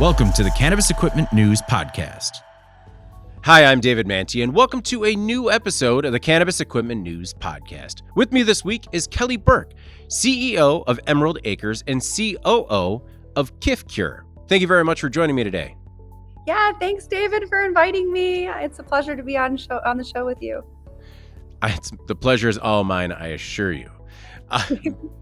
Welcome to the Cannabis Equipment News Podcast. Hi, I'm David Manti, and welcome to a new episode of the Cannabis Equipment News Podcast. With me this week is Kelly Burke, CEO of Emerald Acres and COO of KIFCure. Thank you very much for joining me today. Yeah, thanks, David, for inviting me. It's a pleasure to be on the show with you. The pleasure is all mine, I assure you.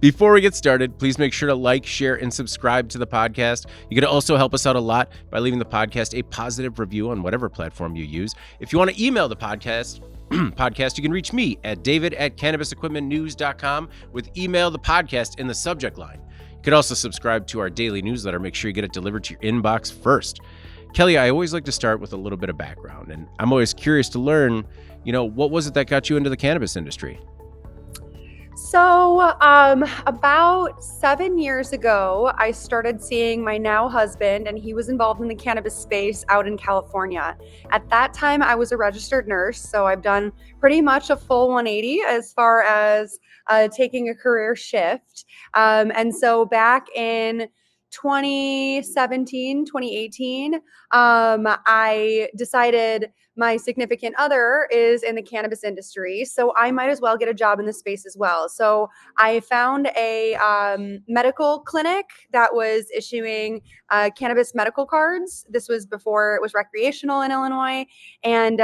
Before we get started, please make sure to like, share, and subscribe to the podcast. You can also help us out a lot by leaving the podcast a positive review on whatever platform you use. If you want to email the podcast, you can reach me at david@cannabisequipmentnews.com with email the podcast in the subject line. You can also subscribe to our daily newsletter. Make sure you get it delivered to your inbox first. Kelly, I always like to start with a little bit of background, and I'm always curious to learn, what was it that got you into the cannabis industry? So about 7 years ago, I started seeing my now husband, and he was involved in the cannabis space out in California. At that time, I was a registered nurse, so I've done pretty much a full 180 as far as taking a career shift. And so back in 2017, 2018, I decided my significant other is in the cannabis industry, so I might as well get a job in the space as well. So I found a medical clinic that was issuing cannabis medical cards. This was before it was recreational in Illinois. And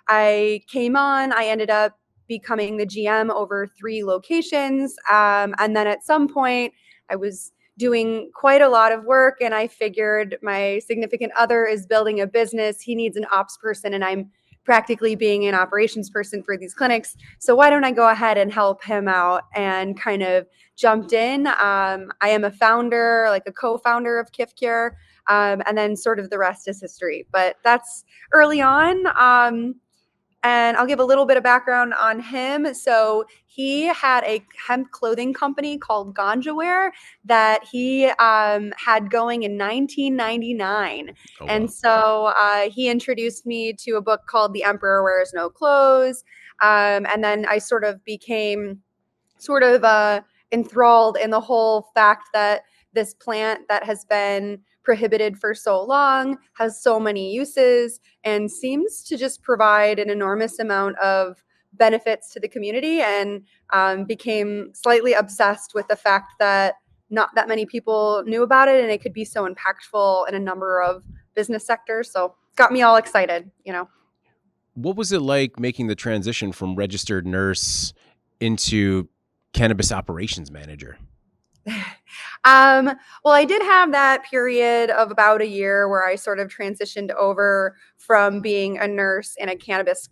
I came on. I ended up becoming the GM over 3 locations. And then at some point, I was doing quite a lot of work, and I figured my significant other is building a business. He needs an ops person, and I'm practically being an operations person for these clinics. So why don't I go ahead and help him out, and kind of jumped in. I am a founder, like a co-founder of KIFCure, and then sort of the rest is history. But that's early on. And I'll give a little bit of background on him. So he had a hemp clothing company called Ganja Wear that he had going in 1999. Oh, wow. And so he introduced me to a book called The Emperor Wears No Clothes. And then I sort of became enthralled in the whole fact that this plant that has been prohibited for so long has so many uses and seems to just provide an enormous amount of benefits to the community, and became slightly obsessed with the fact that not that many people knew about it, and it could be so impactful in a number of business sectors. So it's got me all excited, What was it like making the transition from registered nurse into cannabis operations manager? Well, I did have that period of about a year where I sort of transitioned over from being a nurse in a cannabis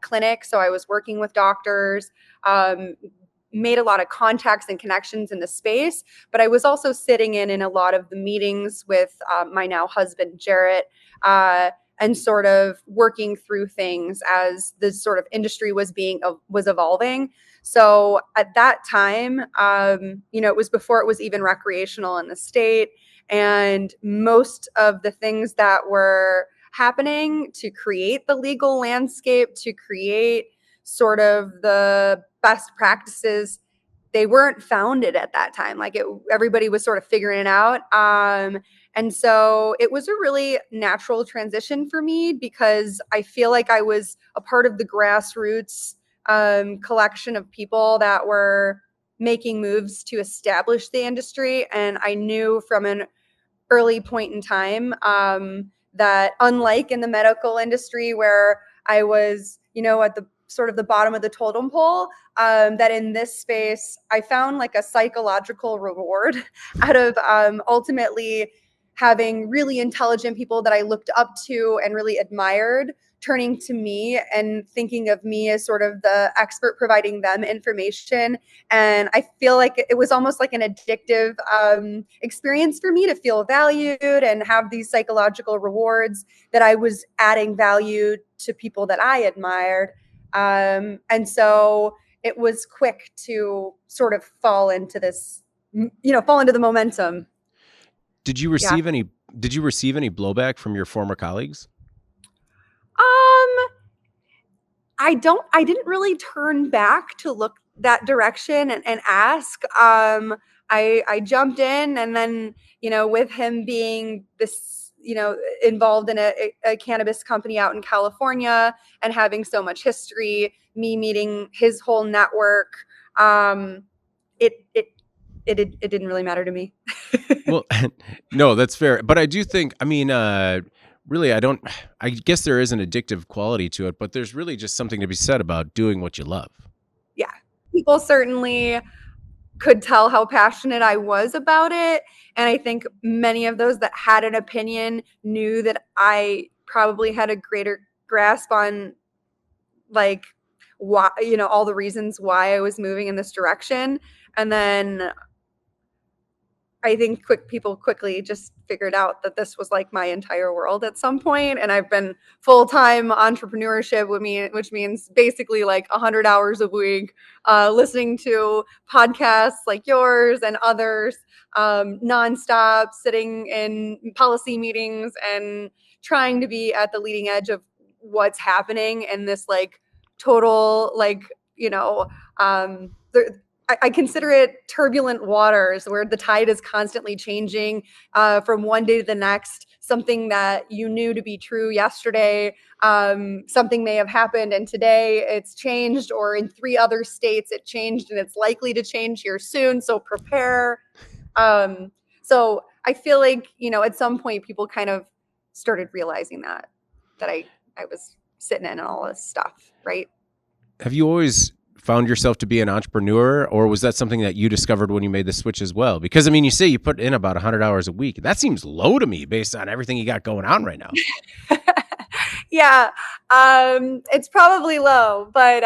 clinic. So I was working with doctors, made a lot of contacts and connections in the space, but I was also sitting in a lot of the meetings with my now husband, Jarrett, and sort of working through things as the sort of industry was evolving. So at that time, it was before it was even recreational in the state. And most of the things that were happening to create the legal landscape, to create sort of the best practices, they weren't founded at that time. Everybody was sort of figuring it out. And so it was a really natural transition for me, because I feel like I was a part of the grassroots collection of people that were making moves to establish the industry. And I knew from an early point in time that, unlike in the medical industry where I was, at the sort of the bottom of the totem pole, that in this space, I found a psychological reward out of ultimately having really intelligent people that I looked up to and really admired turning to me and thinking of me as sort of the expert providing them information. And I feel like it was almost like an addictive experience for me to feel valued and have these psychological rewards that I was adding value to people that I admired. And so it was quick to sort of fall into this, fall into the momentum. Did you receive any blowback from your former colleagues? I didn't really turn back to look that direction and ask. I jumped in, and then, with him being this, involved in a cannabis company out in California and having so much history, me meeting his whole network, it it it didn't really matter to me. Well, no, that's fair. But I do think, I mean, really, I guess there is an addictive quality to it, but there's really just something to be said about doing what you love. Yeah, people certainly could tell how passionate I was about it. And I think many of those that had an opinion knew that I probably had a greater grasp on, like, why, all the reasons why I was moving in this direction. And then I think people quickly just figured out that this was like my entire world at some point. And I've been full-time entrepreneurship with me, which means basically like 100 hours a week, listening to podcasts like yours and others, nonstop, sitting in policy meetings and trying to be at the leading edge of what's happening in this like total, like, I consider it turbulent waters where the tide is constantly changing, from one day to the next. Something that you knew to be true yesterday, something may have happened, and today it's changed, or in 3 other states it changed, and it's likely to change here soon. So prepare. So I feel like, at some point people kind of started realizing that I was sitting in all this stuff, right? Have you always found yourself to be an entrepreneur, or was that something that you discovered when you made the switch as well? Because I mean, you say you put in about 100 hours a week. That seems low to me based on everything you got going on right now. Yeah, it's probably low, but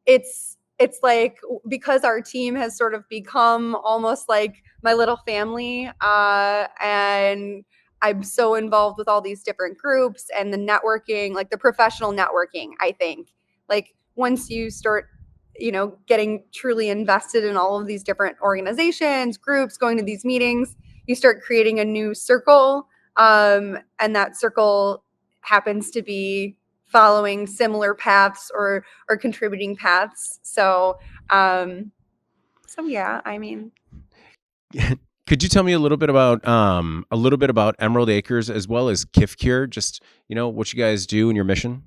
it's like, because our team has sort of become almost like my little family, and I'm so involved with all these different groups and the networking, like the professional networking. I think, like, once you start, getting truly invested in all of these different organizations, groups, going to these meetings, you start creating a new circle, and that circle happens to be following similar paths or contributing paths. So yeah, I mean, Could you tell me a little bit about Emerald Acres as well as Kif Cure? Just what you guys do and your mission.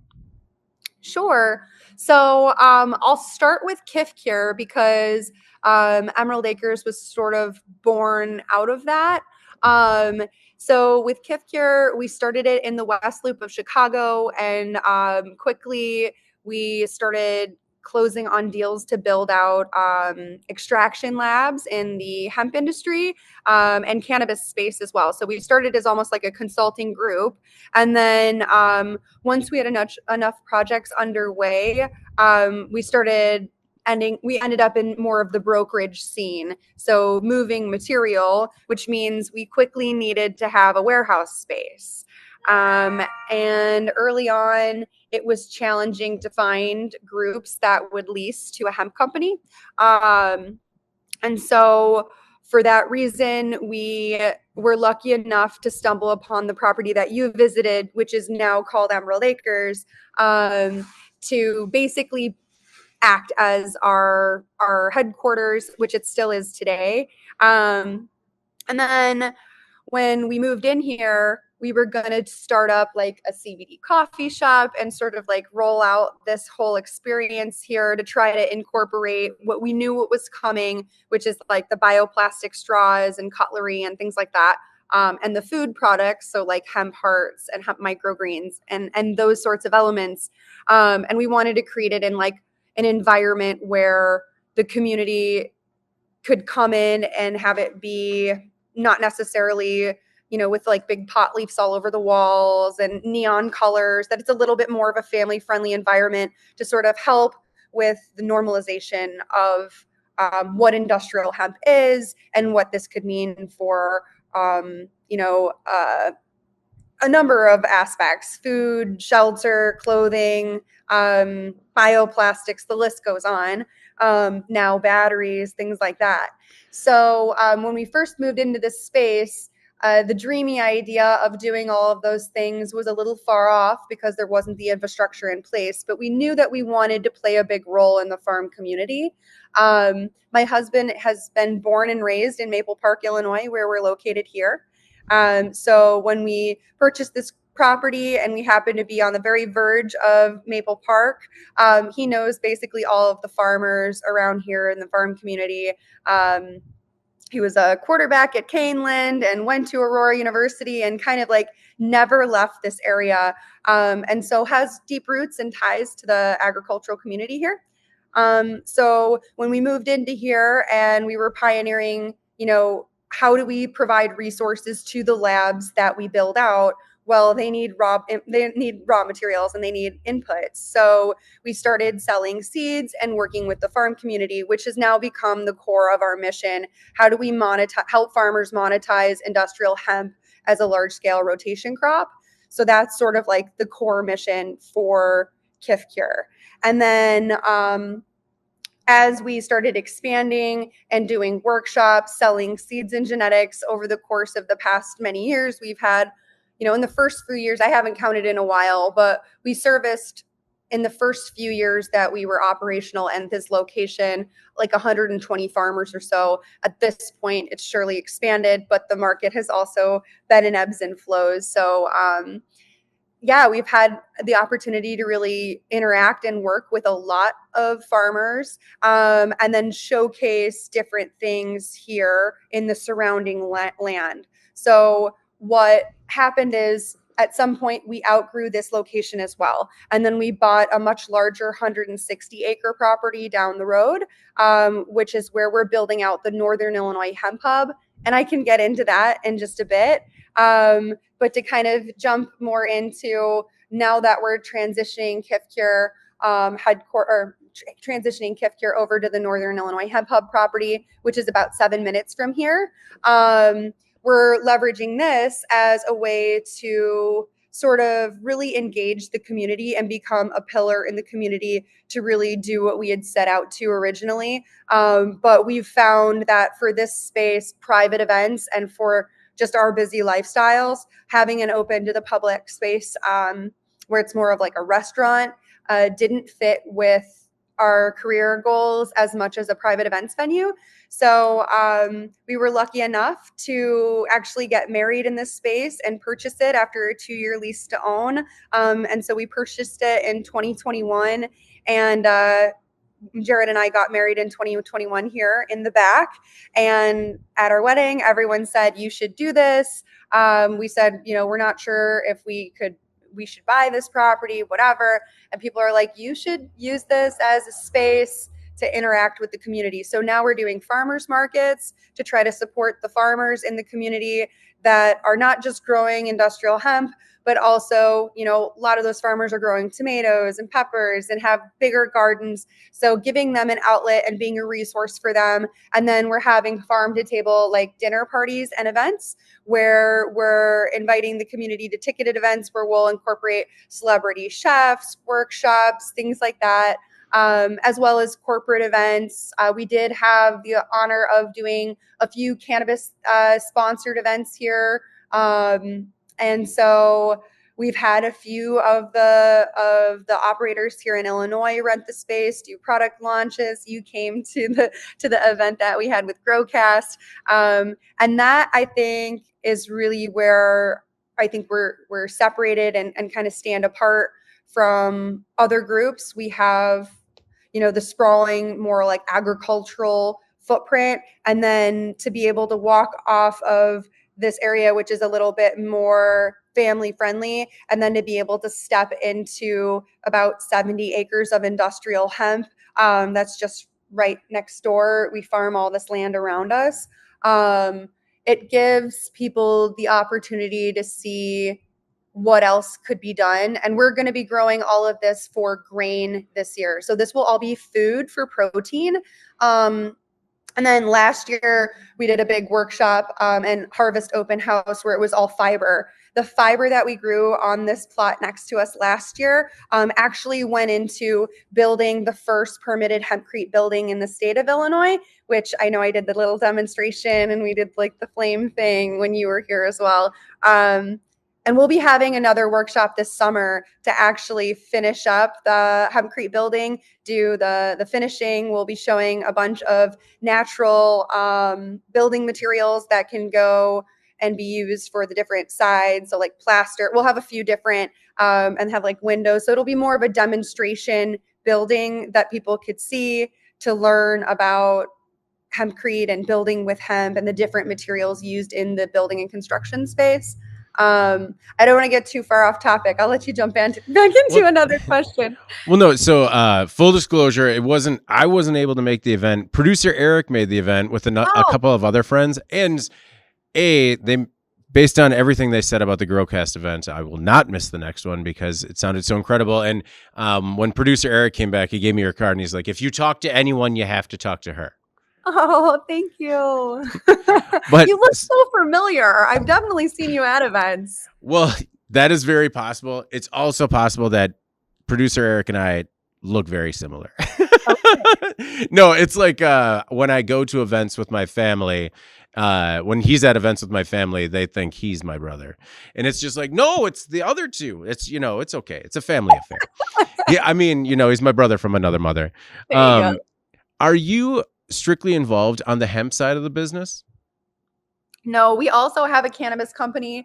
sure. So I'll start with Kif Cure because Emerald Acres was sort of born out of that. So with Kif Cure, we started it in the West Loop of Chicago, and quickly we started closing on deals to build out extraction labs in the hemp industry, and cannabis space as well. So we started as almost like a consulting group, and then once we had enough projects underway, we ended up in more of the brokerage scene. So moving material, which means we quickly needed to have a warehouse space. And early on, it was challenging to find groups that would lease to a hemp company. And so for that reason, we were lucky enough to stumble upon the property that you visited, which is now called Emerald Acres, to basically act as our headquarters, which it still is today. And then when we moved in here, we were going to start up like a CBD coffee shop and sort of like roll out this whole experience here to try to incorporate what we knew what was coming, which is like the bioplastic straws and cutlery and things like that. And the food products, so like hemp hearts and hemp microgreens and those sorts of elements. And we wanted to create it in like an environment where the community could come in and have it be not necessarily, with like big pot leaves all over the walls and neon colors, that it's a little bit more of a family friendly environment to sort of help with the normalization of what industrial hemp is and what this could mean for, a number of aspects: food, shelter, clothing, bioplastics, the list goes on. Now batteries, things like that. So when we first moved into this space, The dreamy idea of doing all of those things was a little far off because there wasn't the infrastructure in place, but we knew that we wanted to play a big role in the farm community. My husband has been born and raised in Maple Park, Illinois, where we're located here. So when we purchased this property and we happen to be on the very verge of Maple Park, he knows basically all of the farmers around here in the farm community. He was a quarterback at Caneland and went to Aurora University and kind of like never left this area. And so has deep roots and ties to the agricultural community here. So when we moved into here and we were pioneering, how do we provide resources to the labs that we build out? Well, they need raw materials and they need inputs. So we started selling seeds and working with the farm community, which has now become the core of our mission. How do we help farmers monetize industrial hemp as a large-scale rotation crop? So that's sort of like the core mission for KIFCure. And then as we started expanding and doing workshops, selling seeds and genetics over the course of the past many years, we've had, in the first few years, I haven't counted in a while, but we serviced in the first few years that we were operational and this location, like 120 farmers or so. At this point, it's surely expanded, but the market has also been in ebbs and flows. So, we've had the opportunity to really interact and work with a lot of farmers, and then showcase different things here in the surrounding land. So what happened is at some point we outgrew this location as well. And then we bought a much larger 160-acre property down the road, which is where we're building out the Northern Illinois Hemp Hub. And I can get into that in just a bit. But to kind of jump more into now that we're transitioning KIFCure transitioning KIFCure over to the Northern Illinois Hemp Hub property, which is about 7 minutes from here. We're leveraging this as a way to sort of really engage the community and become a pillar in the community to really do what we had set out to originally. But we've found that for this space, private events, and for just our busy lifestyles, having an open to the public space where it's more of like a restaurant didn't fit with our career goals as much as a private events venue. So we were lucky enough to actually get married in this space and purchase it after a 2-year lease to own. And so we purchased it in 2021, and Jared and I got married in 2021 here in the back. And at our wedding, everyone said, you should do this. We said, we're not sure if we should buy this property, whatever. And people are like, you should use this as a space to interact with the community. So now we're doing farmers markets to try to support the farmers in the community that are not just growing industrial hemp, but also, a lot of those farmers are growing tomatoes and peppers and have bigger gardens. So giving them an outlet and being a resource for them. And then we're having farm to table like dinner parties and events where we're inviting the community to ticketed events where we'll incorporate celebrity chefs, workshops, things like that. As well as corporate events. We did have the honor of doing a few cannabis sponsored events here. And so we've had a few of the operators here in Illinois rent the space, do product launches. You came to the event that we had with Growcast. And that, I think, is really where I think we're separated and kind of stand apart from other groups. We have, the sprawling, more like agricultural footprint, and then to be able to walk off of this area, which is a little bit more family friendly, and then to be able to step into about 70 acres of industrial hemp. That's just right next door. We farm all this land around us. It gives people the opportunity to see what else could be done. And we're going to be growing all of this for grain this year. So this will all be food for protein. And then last year we did a big workshop and harvest open house where it was all fiber. The fiber that we grew on this plot next to us last year actually went into building the first permitted hempcrete building in the state of Illinois, which I know I did the little demonstration and we did like the flame thing when you were here as well. And we'll be having another workshop this summer to actually finish up the Hempcrete building, do the finishing. We'll be showing a bunch of natural building materials that can go and be used for the different sides. So like plaster, we'll have a few different and have like windows. So it'll be more of a demonstration building that people could see to learn about hempcrete and building with hemp and the different materials used in the building and construction space. I don't want to get too far off topic. I'll let you jump back into another question. Well, no. So, full disclosure, I wasn't able to make the event. Producer Eric made the event with a couple of other friends, and they, based on everything they said about the Growcast event, I will not miss the next one because it sounded so incredible. And when producer Eric came back, he gave me her card and he's like, "If you talk to anyone, you have to talk to her." Oh, thank you. But you look so familiar. I've definitely seen you at events. Well, that is very possible. It's also possible that producer Eric and I look very similar. Okay. No, it's like when I go to events with my family, when he's at events with my family, they think he's my brother. And it's just like, no, it's the other two. It's, it's okay. It's a family affair. Yeah, I mean, he's my brother from another mother. Are you strictly involved on the hemp side of the business? No, we also have a cannabis company.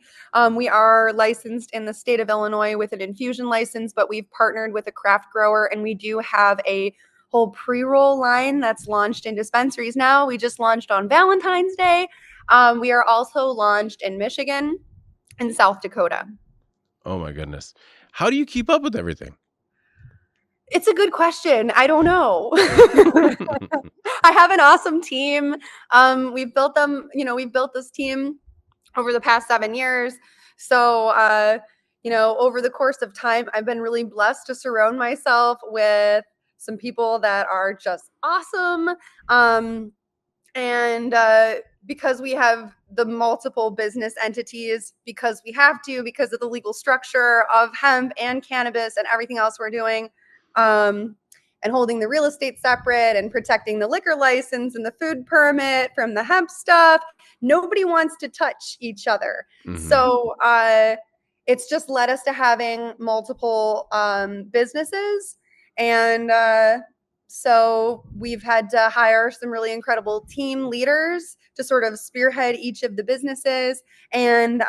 We are licensed in the state of Illinois with an infusion license, but we've partnered with a craft grower, and we do have a whole pre-roll line that's launched in dispensaries now. We just launched on Valentine's Day. We are also launched in Michigan and South Dakota. Oh my goodness. How do you keep up with everything? It's a good question. I don't know. I have an awesome team. We've built this team over the past 7 years. So, over the course of time, I've been really blessed to surround myself with some people that are just awesome. And because we have the multiple business entities, because of the legal structure of hemp and cannabis and everything else we're doing, and holding the real estate separate and protecting the liquor license and the food permit from the hemp stuff. Nobody wants to touch each other. Mm-hmm. So it's just led us to having multiple businesses. And so we've had to hire some really incredible team leaders to sort of spearhead each of the businesses. And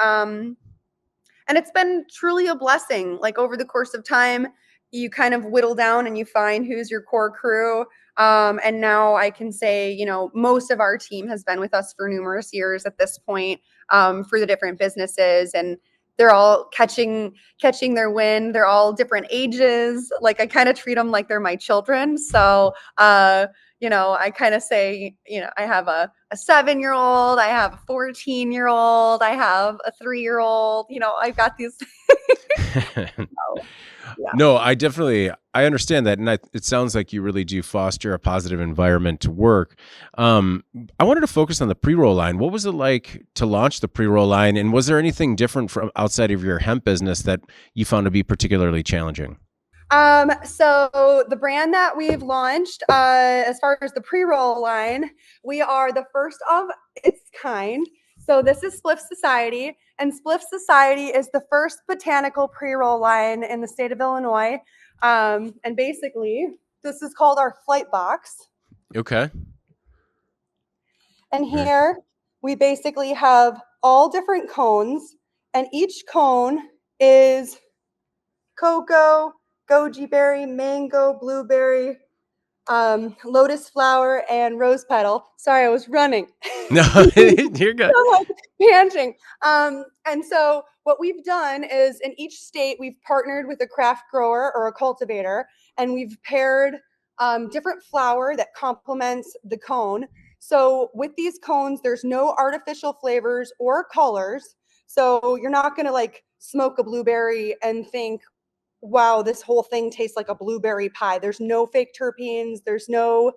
it's been truly a blessing. Like over the course of time, you kind of whittle down and you find who's your core crew. And now I can say, most of our team has been with us for numerous years at this point, for the different businesses, and they're all catching their wind. They're all different ages. Like I kind of treat them like they're my children. So, I kind of say, I have a 7-year-old, I have a 14-year-old, I have a 3-year-old, I've got these. Yeah. No, I understand that. And it sounds like you really do foster a positive environment to work. I wanted to focus on the pre-roll line. What was it like to launch the pre-roll line? And was there anything different from outside of your hemp business that you found to be particularly challenging? So the brand that we've launched, as far as the pre-roll line, we are the first of its kind. So this is Spliff Society, and Spliff Society is the first botanical pre-roll line in the state of Illinois. And basically, this is called our flight box. Okay. And here we basically have all different cones, and each cone is cocoa, goji berry, mango, blueberry, lotus flower, and rose petal. Sorry, I was running. No, you're good. Panting. And so what we've done is in each state, we've partnered with a craft grower or a cultivator, and we've paired different flower that complements the cone. So with these cones, there's no artificial flavors or colors. So you're not going to smoke a blueberry and think, wow, this whole thing tastes like a blueberry pie. There's no fake terpenes. There's no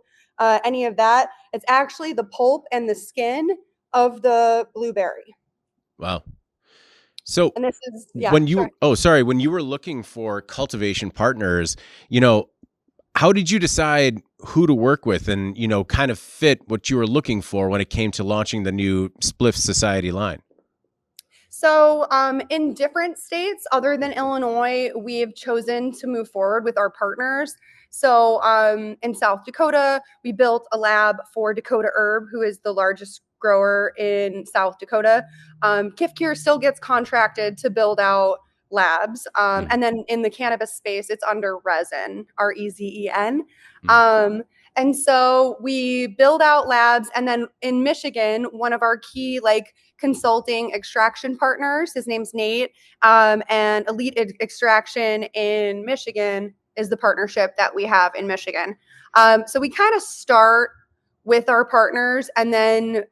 any of that. It's actually the pulp and the skin of the blueberry. Wow. So and this is, when you were looking for cultivation partners, how did you decide who to work with and, kind of fit what you were looking for when it came to launching the new Spliff Society line? So in different states other than Illinois, we've chosen to move forward with our partners. So in South Dakota, we built a lab for Dakota Herb, who is the largest grower in South Dakota. Kifkir still gets contracted to build out labs. And then in the cannabis space, it's under Resin, Rezen. And so we build out labs. And then in Michigan, one of our key consulting extraction partners, his name's Nate, and Elite Extraction in Michigan is the partnership that we have in Michigan. So we kind of start with our partners and then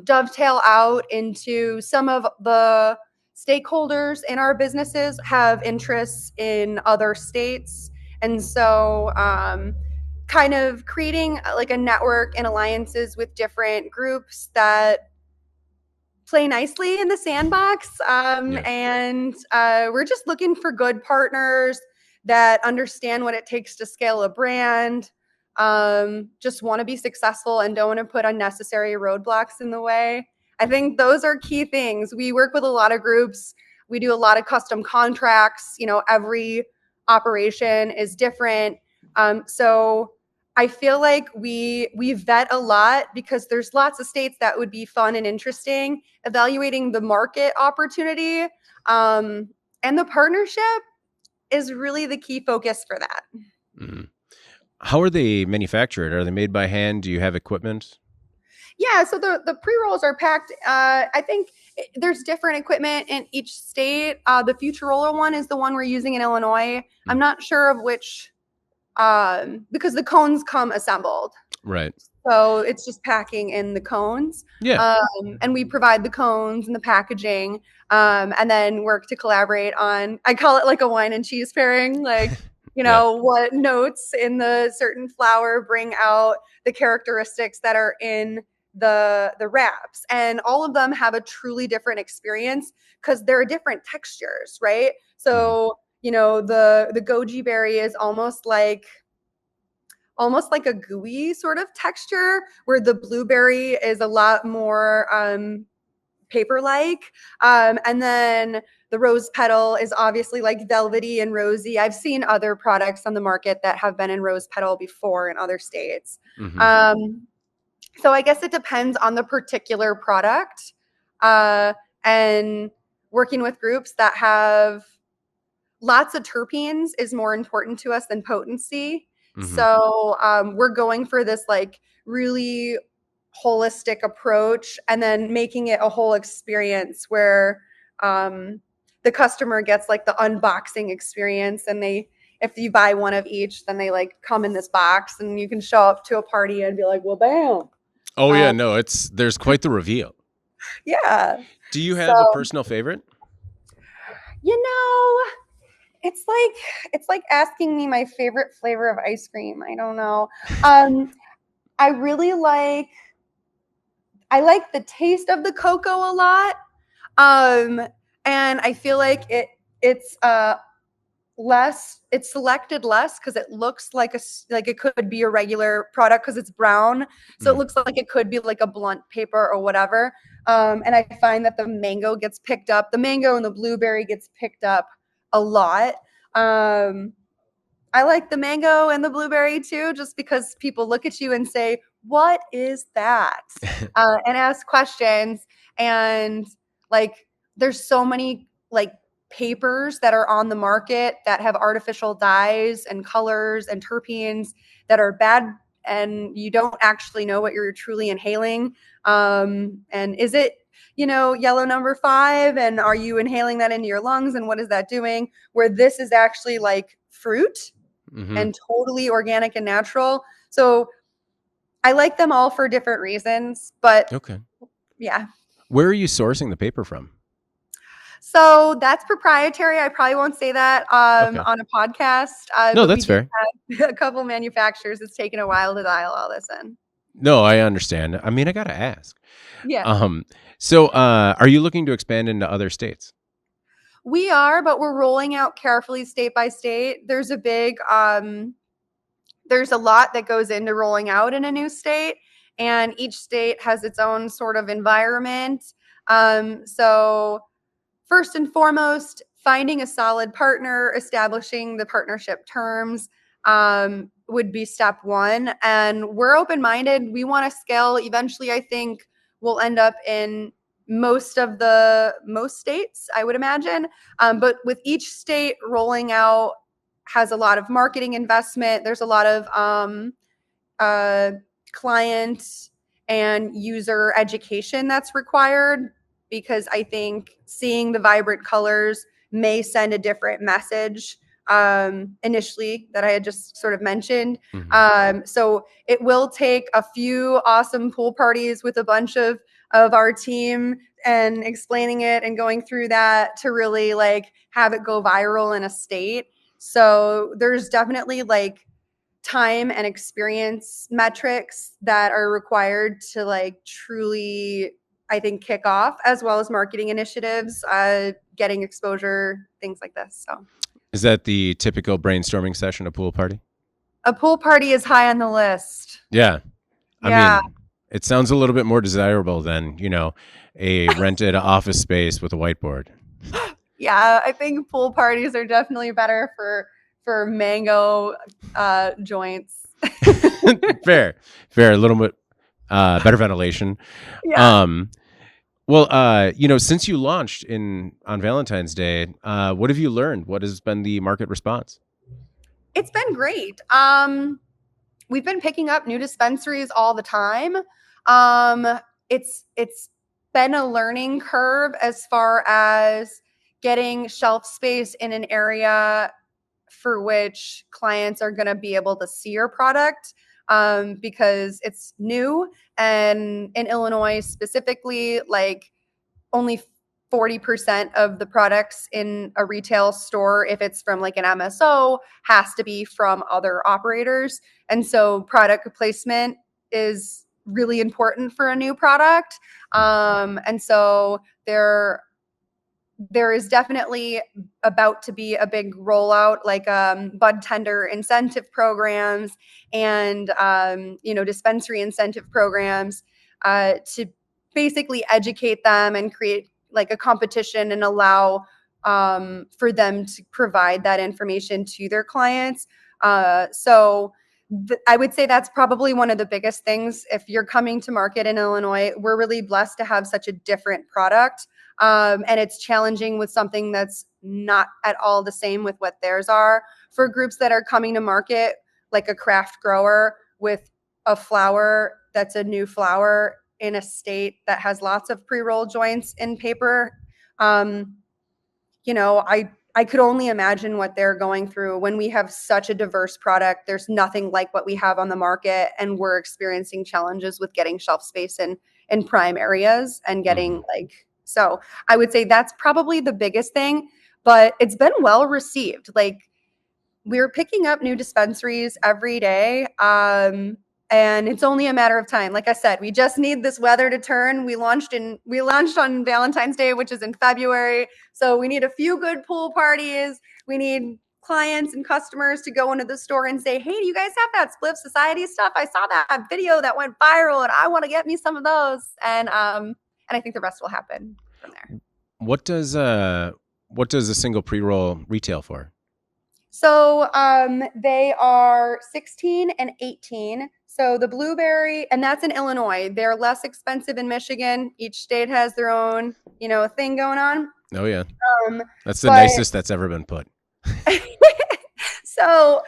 dovetail out into some of the stakeholders in our businesses have interests in other states. And so kind of creating a network and alliances with different groups that play nicely in the sandbox. And we're just looking for good partners that understand what it takes to scale a brand, just want to be successful and don't want to put unnecessary roadblocks in the way. I think those are key things. We work with a lot of groups. We do a lot of custom contracts. Every operation is different. So I feel like we vet a lot because there's lots of states that would be fun and interesting. Evaluating the market opportunity and the partnership is really the key focus for that. Mm-hmm. How are they manufactured? Are they made by hand? Do you have equipment? Yeah, so the pre-rolls are packed. I think there's different equipment in each state. The Future Roller one is the one we're using in Illinois. I'm not sure of which, because the cones come assembled. Right. So it's just packing in the cones. Yeah. And we provide the cones and the packaging, and then work to collaborate on, I call it like a wine and cheese pairing, what notes in the certain flower bring out the characteristics that are in the wraps. And all of them have a truly different experience because there are different textures, right? So, the goji berry is almost like a gooey sort of texture, where the blueberry is a lot more paper-like. And then the rose petal is obviously like velvety and rosy. I've seen other products on the market that have been in rose petal before in other states. Mm-hmm. So I guess it depends on the particular product, and working with groups that have lots of terpenes is more important to us than potency. Mm-hmm. So we're going for this really holistic approach and then making it a whole experience where the customer gets the unboxing experience, and if you buy one of each, then they come in this box and you can show up to a party and be like, well, bam. Oh yeah, no, there's quite the reveal. Yeah. Do you have a personal favorite? It's like asking me my favorite flavor of ice cream. I don't know. I really like the taste of the cocoa a lot. And I feel like it's selected less because it looks like it could be a regular product because it's brown. So it looks like it could be like a blunt paper or whatever. And I find that the mango gets picked up. The mango and the blueberry gets picked up a lot. I like the mango and the blueberry too, just because people look at you and say, what is that? And ask questions. And there's so many papers that are on the market that have artificial dyes and colors and terpenes that are bad, and you don't actually know what you're truly inhaling. And is it, yellow number 5, and are you inhaling that into your lungs, and what is that doing? Where this is actually fruit and totally organic and natural. So I like them all for different reasons, but okay. Yeah. Where are you sourcing the paper from? So that's proprietary. I probably won't say that on a podcast. No, that's fair. Have a couple manufacturers. It's taken a while to dial all this in. No, I understand. I mean, I got to ask. Yeah. So are you looking to expand into other states? We are, but we're rolling out carefully state by state. There's a big there's a lot that goes into rolling out in a new state, and each state has its own sort of environment. So first and foremost, finding a solid partner, establishing the partnership terms would be step one. And we're open-minded. We want to scale. Eventually, I think we'll end up in most states, I would imagine. But with each state rolling out has a lot of marketing investment. There's a lot of client and user education that's required, because I think seeing the vibrant colors may send a different message initially that I had just sort of mentioned. So it will take a few awesome pool parties with a bunch of our team and explaining it and going through that to really like have it go viral in a state. So there's definitely like time and experience metrics that are required to like truly, I think, kick off, as well as marketing initiatives, getting exposure, things like this. So Is that the typical brainstorming session, a pool party? a pool party is high on the list. Yeah. Yeah. I mean, it sounds a little bit more desirable than, a rented office space with a whiteboard. Yeah, I think pool parties are definitely better for mango joints. Fair. A little bit better ventilation. Yeah. Well, since you launched on Valentine's Day, what have you learned? What has been the market response? It's been great. We've been picking up new dispensaries all the time. It's been a learning curve as far as getting shelf space in an area for which clients are going to be able to see your product, because it's new. And in Illinois specifically, like only 40% of the products in a retail store, if it's from like an MSO, has to be from other operators. And so product placement is really important for a new product. And so there is definitely about to be a big rollout, like bud tender incentive programs and dispensary incentive programs to basically educate them and create like a competition and allow for them to provide that information to their clients. So I would say that's probably one of the biggest things. If you're coming to market in Illinois, we're really blessed to have such a different product. And it's challenging with something that's not at all the same with what theirs are. For groups that are coming to market, like a craft grower with a flower that's a new flower in a state that has lots of pre-roll joints in paper, I could only imagine what they're going through when we have such a diverse product. There's nothing like what we have on the market, and we're experiencing challenges with getting shelf space in prime areas and getting so I would say that's probably the biggest thing, but it's been well received. Like we're picking up new dispensaries every day. And it's only a matter of time. Like I said, we just need this weather to turn. We launched on Valentine's Day, which is in February. So we need a few good pool parties. We need clients and customers to go into the store and say, hey, do you guys have that Spliff Society stuff? I saw that video that went viral and I want to get me some of those. And I think the rest will happen from there. What does a single pre-roll retail for? So they are 16 and 18. So the blueberry, and that's in Illinois. They're less expensive in Michigan. Each state has their own, thing going on. Oh yeah, that's the nicest that's ever been put. So,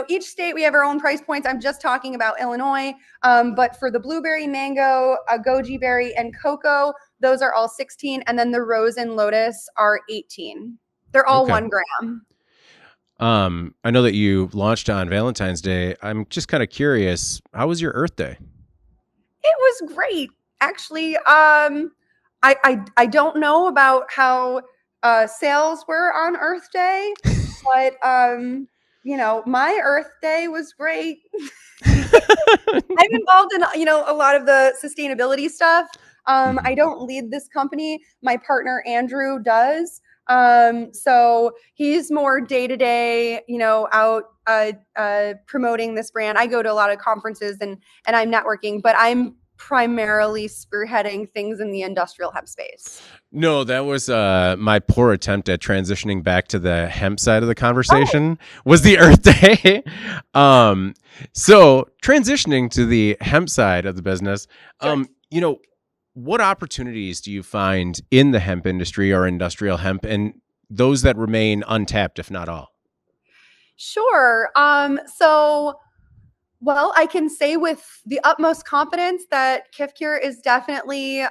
each state, we have our own price points. I'm just talking about Illinois. But for the blueberry, mango, goji berry, and cocoa, those are all 16. And then the rose and lotus are 18. They're all 1 gram. I know that you launched on Valentine's Day. I'm just kind of curious, how was your Earth Day? It was great, actually. I don't know about how sales were on Earth Day, but my Earth Day was great. I'm involved in a lot of the sustainability stuff. I don't lead this company. My partner Andrew does. So he's more day to day, out promoting this brand. I go to a lot of conferences and I'm networking, but I'm primarily spearheading things in the industrial hemp space. No, that was my poor attempt at transitioning back to the hemp side of the Oh, conversation was the Earth Day. So transitioning to the hemp side of the business, sure. what opportunities do you find in the hemp industry or industrial hemp and those that remain untapped, if not all? Sure. Well, I can say with the utmost confidence that KIFCure is definitely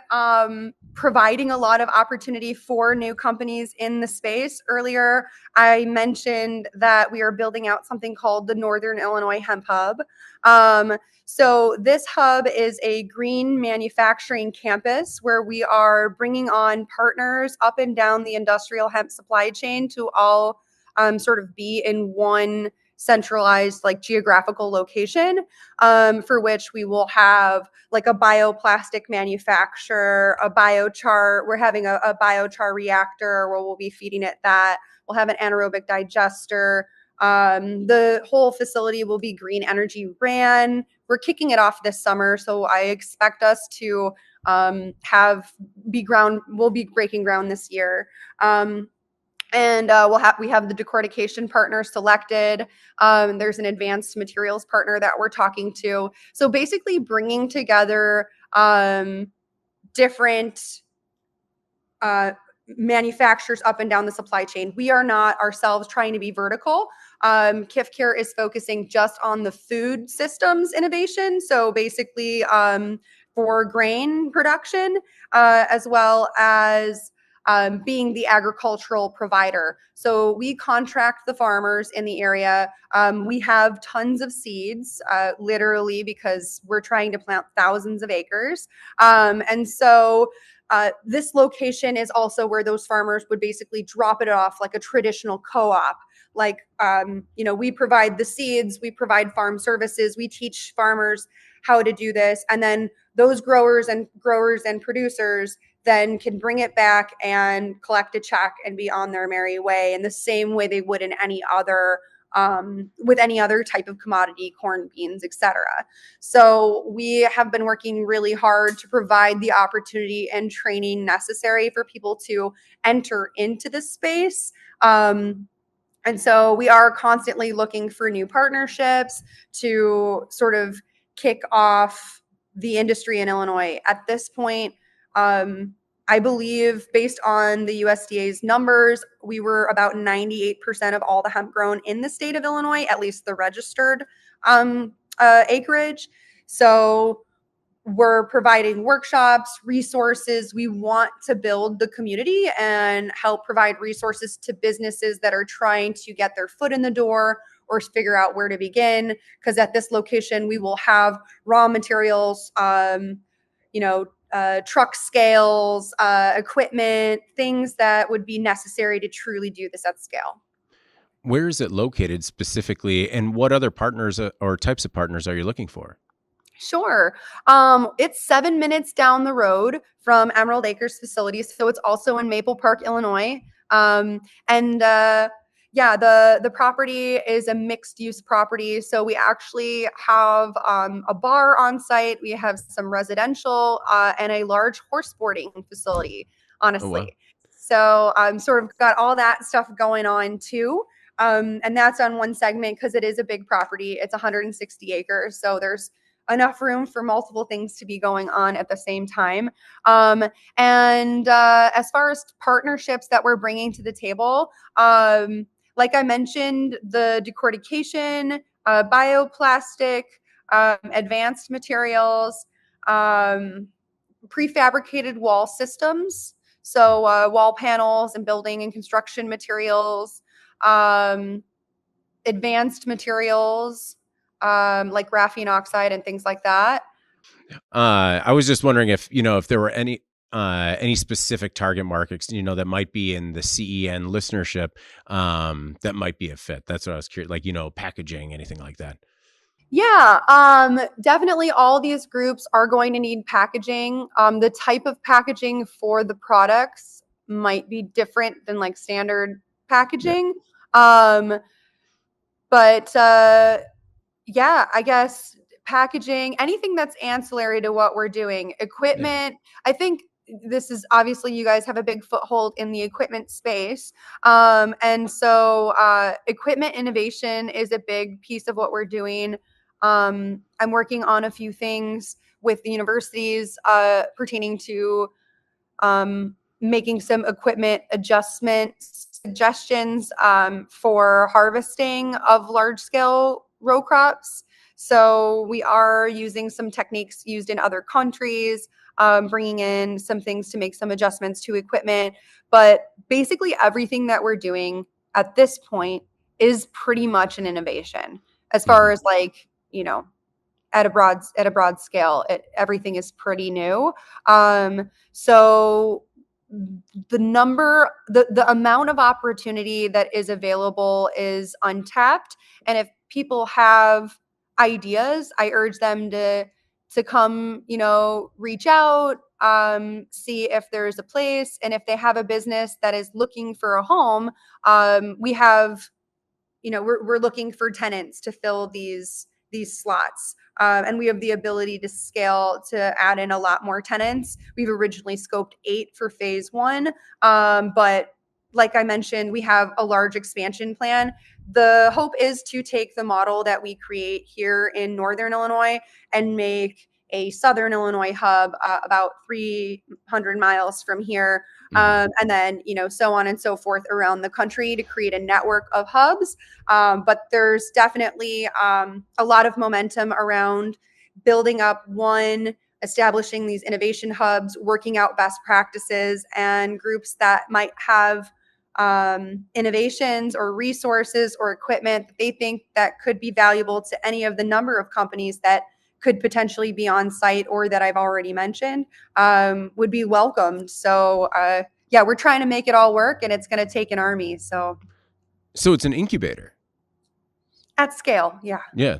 providing a lot of opportunity for new companies in the space. Earlier, I mentioned that we are building out something called the Northern Illinois Hemp Hub. So this hub is a green manufacturing campus where we are bringing on partners up and down the industrial hemp supply chain to all sort of be in one centralized like geographical location, for which we will have like a bioplastic manufacturer, a biochar. We're having a biochar reactor where we'll be feeding it that. We'll have an anaerobic digester. The whole facility will be green energy ran. We're kicking it off this summer, so I expect us to we'll be breaking ground this year. And we have the decortication partner selected. There's an advanced materials partner that we're talking to. So basically, bringing together different manufacturers up and down the supply chain. We are not ourselves trying to be vertical. KIFCure is focusing just on the food systems innovation. So basically, for grain production, as well as being the agricultural provider. So we contract the farmers in the area. We have tons of seeds, literally, because we're trying to plant thousands of acres. And so this location is also where those farmers would basically drop it off like a traditional co-op. Like, we provide the seeds, we provide farm services, we teach farmers how to do this. And then those growers and producers then can bring it back and collect a check and be on their merry way in the same way they would in any other with any other type of commodity, corn, beans, etc. So we have been working really hard to provide the opportunity and training necessary for people to enter into this space. And so we are constantly looking for new partnerships to sort of kick off the industry in Illinois. At this point, I believe based on the USDA's numbers, we were about 98% of all the hemp grown in the state of Illinois, at least the registered acreage. So we're providing workshops, resources. We want to build the community and help provide resources to businesses that are trying to get their foot in the door or figure out where to begin. Because at this location, we will have raw materials, truck scales, equipment, things that would be necessary to truly do this at scale. Where is it located specifically, and what other partners or types of partners are you looking for? Sure. It's 7 minutes down the road from Emerald Acres facility. So it's also in Maple Park, Illinois. The property is a mixed use property. So we actually have a bar on site. We have some residential and a large horse boarding facility, Oh, wow. honestly. So sort of got all that stuff going on too. And that's on one segment because it is a big property. It's 160 acres. So there's enough room for multiple things to be going on at the same time. As far as partnerships that we're bringing to the table, like I mentioned, the decortication, bioplastic, advanced materials, prefabricated wall systems, so wall panels and building and construction materials, advanced materials, like graphene oxide and things like that. I was just wondering if there were any specific target markets, that might be in the CEN listenership, that might be a fit. That's what I was curious, like, packaging, anything like that. Yeah, definitely all these groups are going to need packaging. The type of packaging for the products might be different than like standard packaging. Yeah. But yeah, I guess packaging, anything that's ancillary to what we're doing, equipment. I think this is obviously you guys have a big foothold in the equipment space. And so equipment innovation is a big piece of what we're doing. I'm working on a few things with the universities pertaining to making some equipment adjustments, suggestions for harvesting of large scale row crops. So we are using some techniques used in other countries, bringing in some things to make some adjustments to equipment. But basically everything that we're doing at this point is pretty much an innovation as far as like, you know, at a broad scale, everything is pretty new. So the amount of opportunity that is available is untapped. And if people have ideas, I urge them to come, you know, reach out, see if there's a place, and if they have a business that is looking for a home, we have, you know, we're looking for tenants to fill these slots. And we have the ability to scale to add in a lot more tenants. We've originally scoped 8 for phase 1. But like I mentioned, we have a large expansion plan. The hope is to take the model that we create here in Northern Illinois and make a Southern Illinois hub about 300 miles from here. And then, you know, so on and so forth around the country to create a network of hubs. But there's definitely a lot of momentum around building up establishing these innovation hubs, working out best practices, and groups that might have innovations or resources or equipment that they think that could be valuable to any of the number of companies that could potentially be on site or that I've already mentioned, would be welcomed. So yeah, we're trying to make it all work, and it's going to take an army. So it's an incubator. At scale, yeah. Yeah.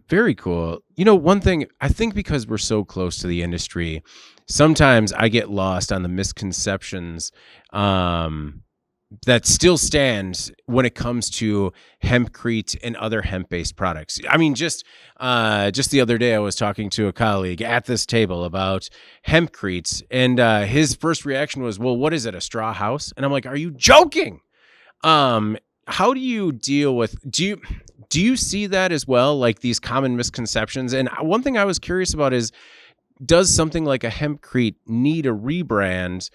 Very cool. You know, one thing, I think because we're so close to the industry, sometimes I get lost on the misconceptions that still stand when it comes to hempcrete and other hemp-based products. I mean, just the other day, I was talking to a colleague at this table about hempcrete, and his first reaction was, "Well, what is it? A straw house?" And I'm like, "Are you joking?" How do you deal with? Do you see that as well, like these common misconceptions? And one thing I was curious about is, does something like a hempcrete need a rebrand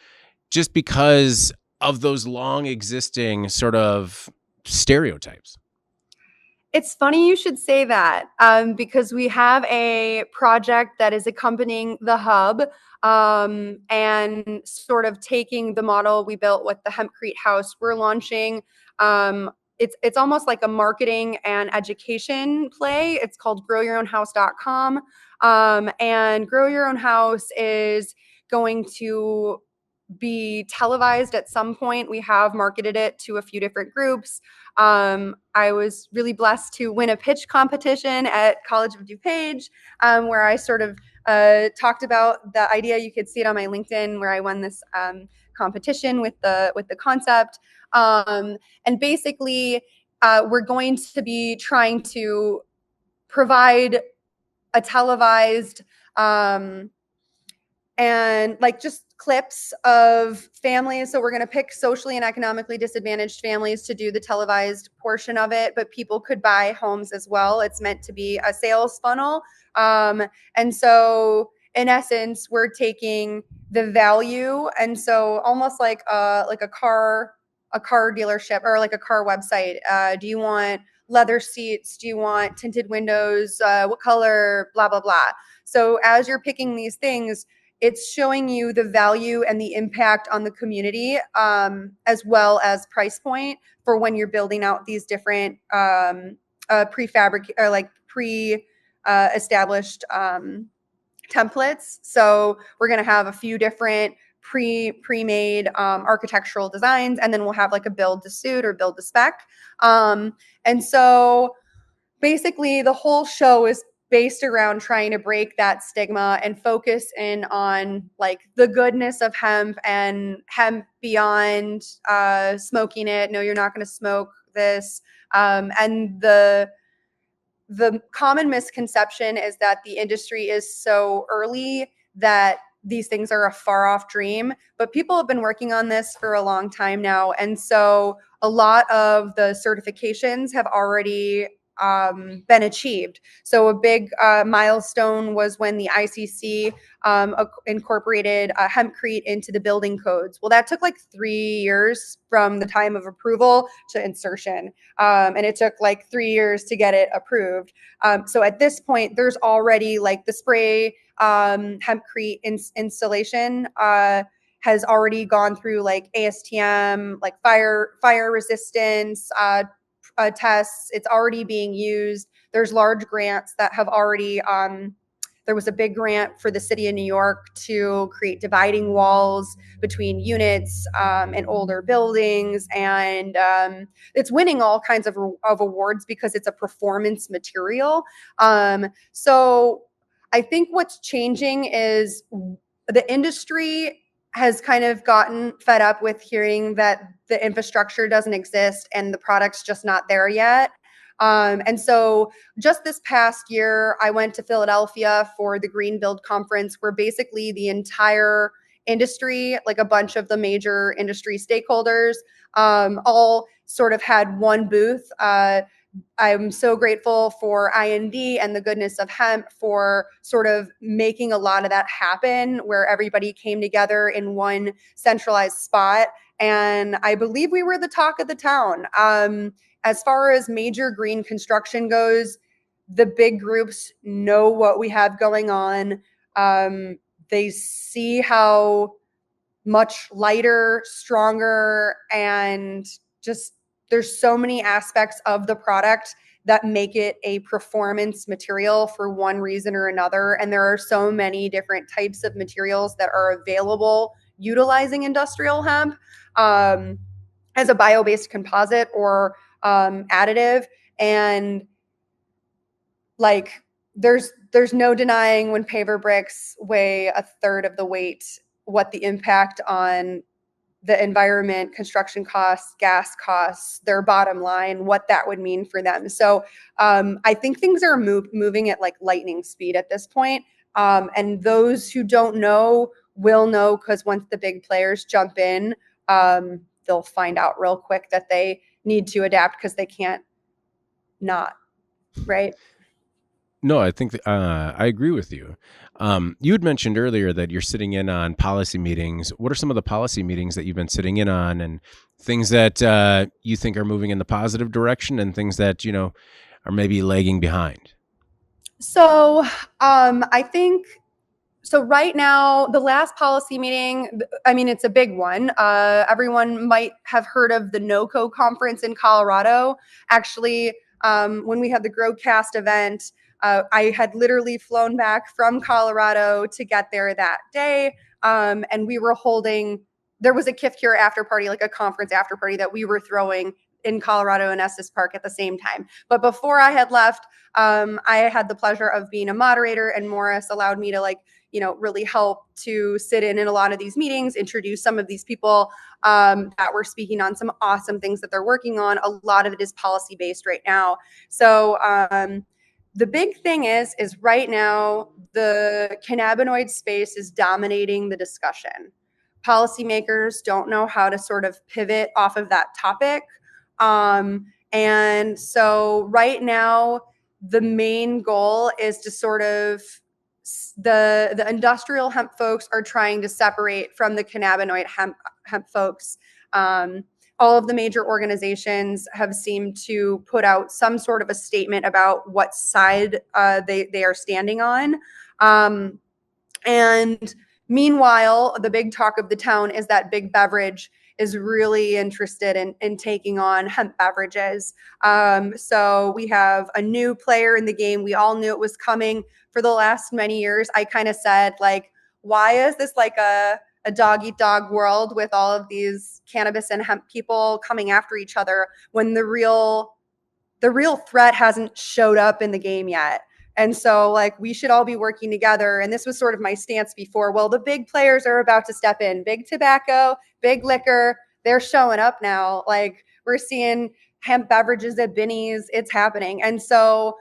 just because of those long existing sort of stereotypes? It's funny you should say that, because we have a project that is accompanying the hub, and sort of taking the model we built with the Hempcrete House. We're launching. It's almost like a marketing and education play. It's called growyourownhouse.com. And Grow Your Own House is going to be televised at some point. We have marketed it to a few different groups. I was really blessed to win a pitch competition at College of DuPage, where I sort of talked about the idea. You could see it on my LinkedIn, where I won this competition with the concept. And basically, we're going to be trying to provide a televised and like just clips of families. So we're going to pick socially and economically disadvantaged families to do the televised portion of it, but people could buy homes as well. It's meant to be a sales funnel. And so in essence, we're taking the value. And so almost like a car dealership or like a car website. Do you want leather seats? Do you want tinted windows? What color? Blah, blah, blah. So as you're picking these things, it's showing you the value and the impact on the community, as well as price point for when you're building out these different established templates. So we're going to have a few different pre-made architectural designs, and then we'll have like a build to suit or build to spec. And so basically the whole show is based around trying to break that stigma and focus in on like the goodness of hemp and hemp beyond smoking it. No, you're not going to smoke this. And the common misconception is that the industry is so early that these things are a far off dream, but people have been working on this for a long time now. And so a lot of the certifications have already been achieved. So a big milestone was when the ICC incorporated hempcrete into the building codes. Well, that took like 3 years from the time of approval to insertion. And it took like 3 years to get it approved. So at this point, there's already like the spray hempcrete installation has already gone through like ASTM, like fire resistance tests. It's already being used. There's large grants that have already there was a big grant for the city of New York to create dividing walls between units and older buildings. And it's winning all kinds of awards because it's a performance material. So I think what's changing is the industry has kind of gotten fed up with hearing that the infrastructure doesn't exist and the product's just not there yet. And so just this past year, I went to Philadelphia for the Green Build conference, where basically the entire industry, like a bunch of the major industry stakeholders, all sort of had one booth. I'm so grateful for IND and the goodness of hemp for sort of making a lot of that happen, where everybody came together in one centralized spot. And I believe we were the talk of the town. As far as major green construction goes, the big groups know what we have going on. They see how much lighter, stronger, and just there's so many aspects of the product that make it a performance material for one reason or another. And there are so many different types of materials that are available utilizing industrial hemp as a bio-based composite or additive. And like there's no denying when paver bricks weigh a third of the weight, what the impact on the environment, construction costs, gas costs, their bottom line, what that would mean for them. So I think things are moving at like lightning speed at this point. And those who don't know will know, because once the big players jump in, they'll find out real quick that they need to adapt because they can't not, right? No, I think I agree with you. You had mentioned earlier that you're sitting in on policy meetings. What are some of the policy meetings that you've been sitting in on, and things that you think are moving in the positive direction, and things that, you know, are maybe lagging behind? So I think, so right now, the last policy meeting, I mean, it's a big one. Everyone might have heard of the NOCO conference in Colorado. Actually, when we had the Growcast event, I had literally flown back from Colorado to get there that day. And we were there was a Kif Cure after party, like a conference after party that we were throwing in Colorado and Estes Park at the same time. But before I had left, I had the pleasure of being a moderator, and Morris allowed me to really help to sit in a lot of these meetings, introduce some of these people that were speaking on some awesome things that they're working on. A lot of it is policy based right now. So the big thing is right now, the cannabinoid space is dominating the discussion. Policymakers don't know how to sort of pivot off of that topic. And so right now, the main goal is to sort of the industrial hemp folks are trying to separate from the cannabinoid hemp folks. All of the major organizations have seemed to put out some sort of a statement about what side they are standing on. And meanwhile, the big talk of the town is that big beverage is really interested in taking on hemp beverages. So we have a new player in the game. We all knew it was coming for the last many years. I kind of said, like, why is this like a dog eat dog world with all of these cannabis and hemp people coming after each other when the real threat hasn't showed up in the game yet, And so like we should all be working together. And this was sort of my stance before. Well, the big players are about to step in. Big tobacco, big liquor, they're showing up now. Like we're seeing hemp beverages at Binny's. It's happening. And so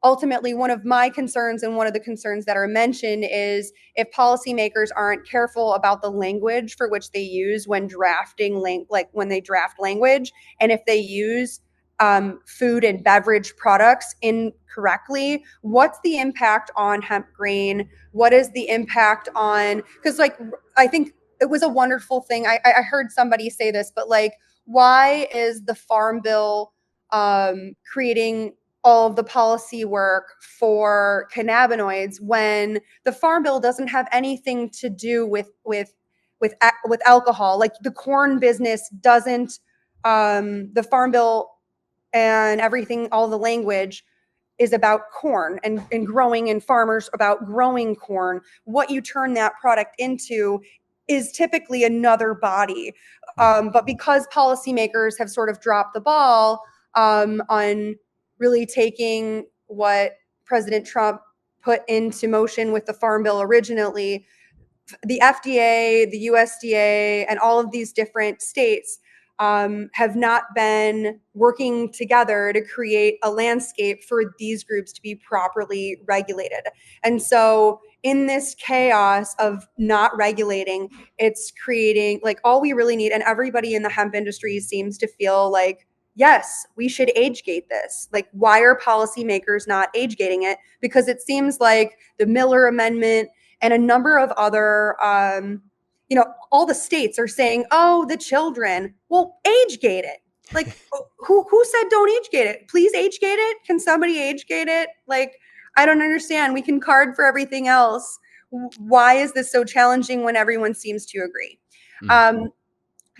ultimately, one of my concerns and one of the concerns that are mentioned is if policymakers aren't careful about the language for which they use when drafting, like when they draft language, and if they use food and beverage products incorrectly, what's the impact on hemp grain? What is the impact on, because like I think it was a wonderful thing. I heard somebody say this, but like, why is the Farm Bill creating all of the policy work for cannabinoids when the Farm Bill doesn't have anything to do with alcohol? Like the corn business doesn't, the Farm Bill and everything, all the language is about corn and growing, and farmers about growing corn. What you turn that product into is typically another body. But because policymakers have sort of dropped the ball on really taking what President Trump put into motion with the Farm Bill originally, the FDA, the USDA, and all of these different states have not been working together to create a landscape for these groups to be properly regulated. And so in this chaos of not regulating, it's creating like all we really need, and everybody in the hemp industry seems to feel like, yes, we should age gate this. Like, why are policymakers not age gating it? Because it seems like the Miller Amendment and a number of other all the states are saying, oh, the children, well, age gate it. Like who said don't age gate it? Please age gate it. Can somebody age gate it? Like, I don't understand. We can card for everything else. Why is this so challenging when everyone seems to agree?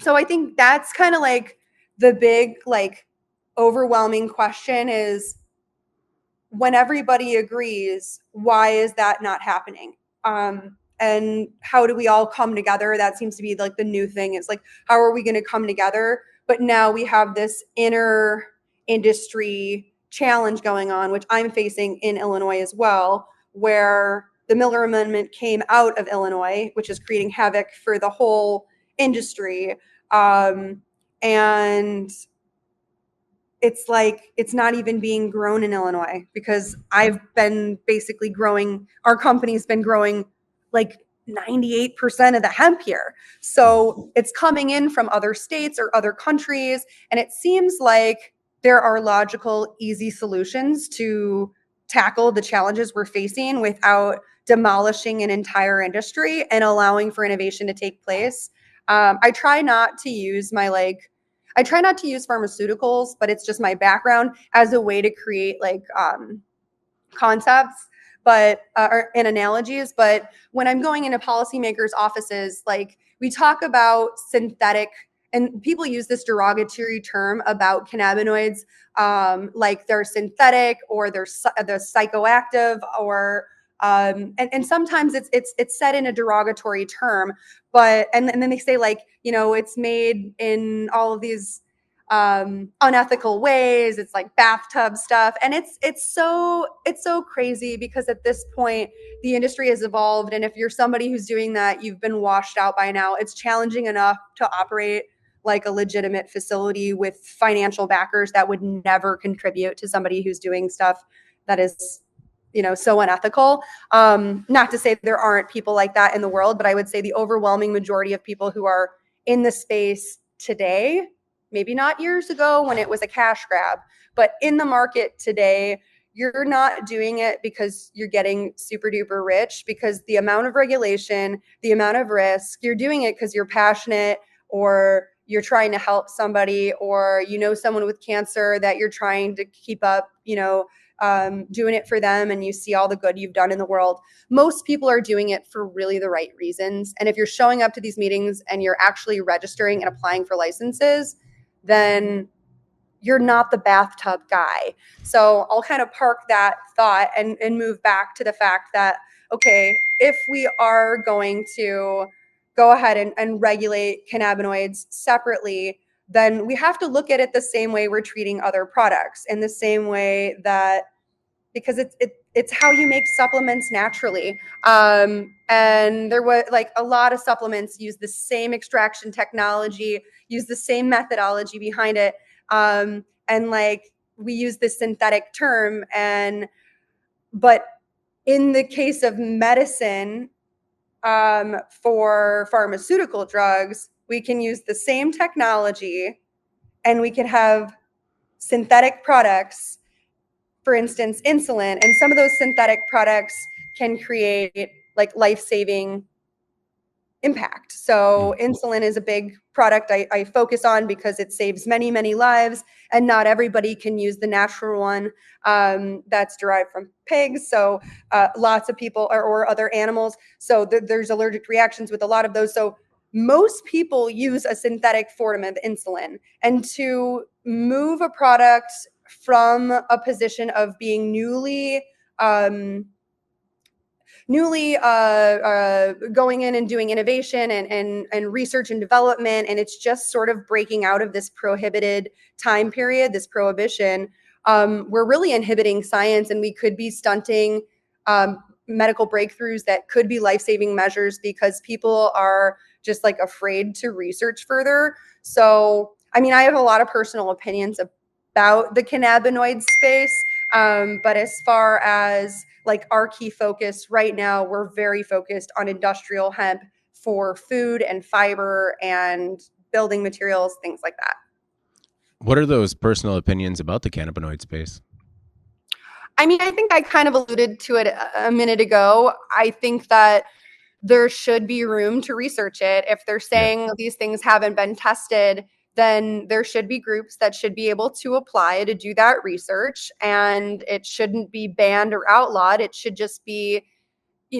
So I think that's kind of like the big, like, overwhelming question is, when everybody agrees, why is that not happening? And how do we all come together? That seems to be like the new thing. It's like, how are we going to come together? But now we have this inner industry challenge going on, which I'm facing in Illinois as well, where the Miller Amendment came out of Illinois, which is creating havoc for the whole industry. And it's like it's not even being grown in Illinois, because I've been basically growing, our company's been growing like 98% of the hemp here. So it's coming in from other states or other countries. And it seems like there are logical, easy solutions to tackle the challenges we're facing without demolishing an entire industry and allowing for innovation to take place. I try not to use pharmaceuticals, but it's just my background, as a way to create like concepts, but and analogies. But when I'm going into policymakers' offices, like we talk about synthetic, and people use this derogatory term about cannabinoids, like they're synthetic or they're psychoactive, or and sometimes it's said in a derogatory term, but and then they say, like, it's made in all of these unethical ways. It's like bathtub stuff, and it's so crazy, because at this point the industry has evolved, and if you're somebody who's doing that, you've been washed out by now. It's challenging enough to operate like a legitimate facility with financial backers that would never contribute to somebody who's doing stuff that is so unethical. Not to say there aren't people like that in the world, but I would say the overwhelming majority of people who are in the space today, maybe not years ago when it was a cash grab, but in the market today, you're not doing it because you're getting super duper rich, because the amount of regulation, the amount of risk, you're doing it because you're passionate, or you're trying to help somebody, or someone with cancer that you're trying to keep up, doing it for them, and you see all the good you've done in the world. Most people are doing it for really the right reasons. And if you're showing up to these meetings and you're actually registering and applying for licenses, then you're not the bathtub guy. So I'll kind of park that thought and move back to the fact that, okay, if we are going to go ahead and regulate cannabinoids separately, then we have to look at it the same way we're treating other products, in the same way that because it's how you make supplements naturally. And there was like a lot of supplements use the same extraction technology, use the same methodology behind it. And like we use this synthetic term, but in the case of medicine, for pharmaceutical drugs, we can use the same technology and we can have synthetic products, for instance, insulin, and some of those synthetic products can create like life-saving impact. So insulin is a big product I focus on because it saves many, many lives, and not everybody can use the natural one that's derived from pigs. So lots of people or other animals. So there's allergic reactions with a lot of those. So most people use a synthetic form of insulin. And to move a product from a position of being newly going in and doing innovation and research and development, and it's just sort of breaking out of this prohibited time period, this prohibition. We're really inhibiting science, and we could be stunting medical breakthroughs that could be life-saving measures because people are just like afraid to research further. So, I mean, I have a lot of personal opinions about the cannabinoid space, but as far as like our key focus right now, we're very focused on industrial hemp for food and fiber and building materials, things like that. What are those personal opinions about the cannabinoid space? I mean, I think I kind of alluded to it a minute ago. I think that there should be room to research it. If they're saying these things haven't been tested, then there should be groups that should be able to apply to do that research, and it shouldn't be banned or outlawed. It should just be,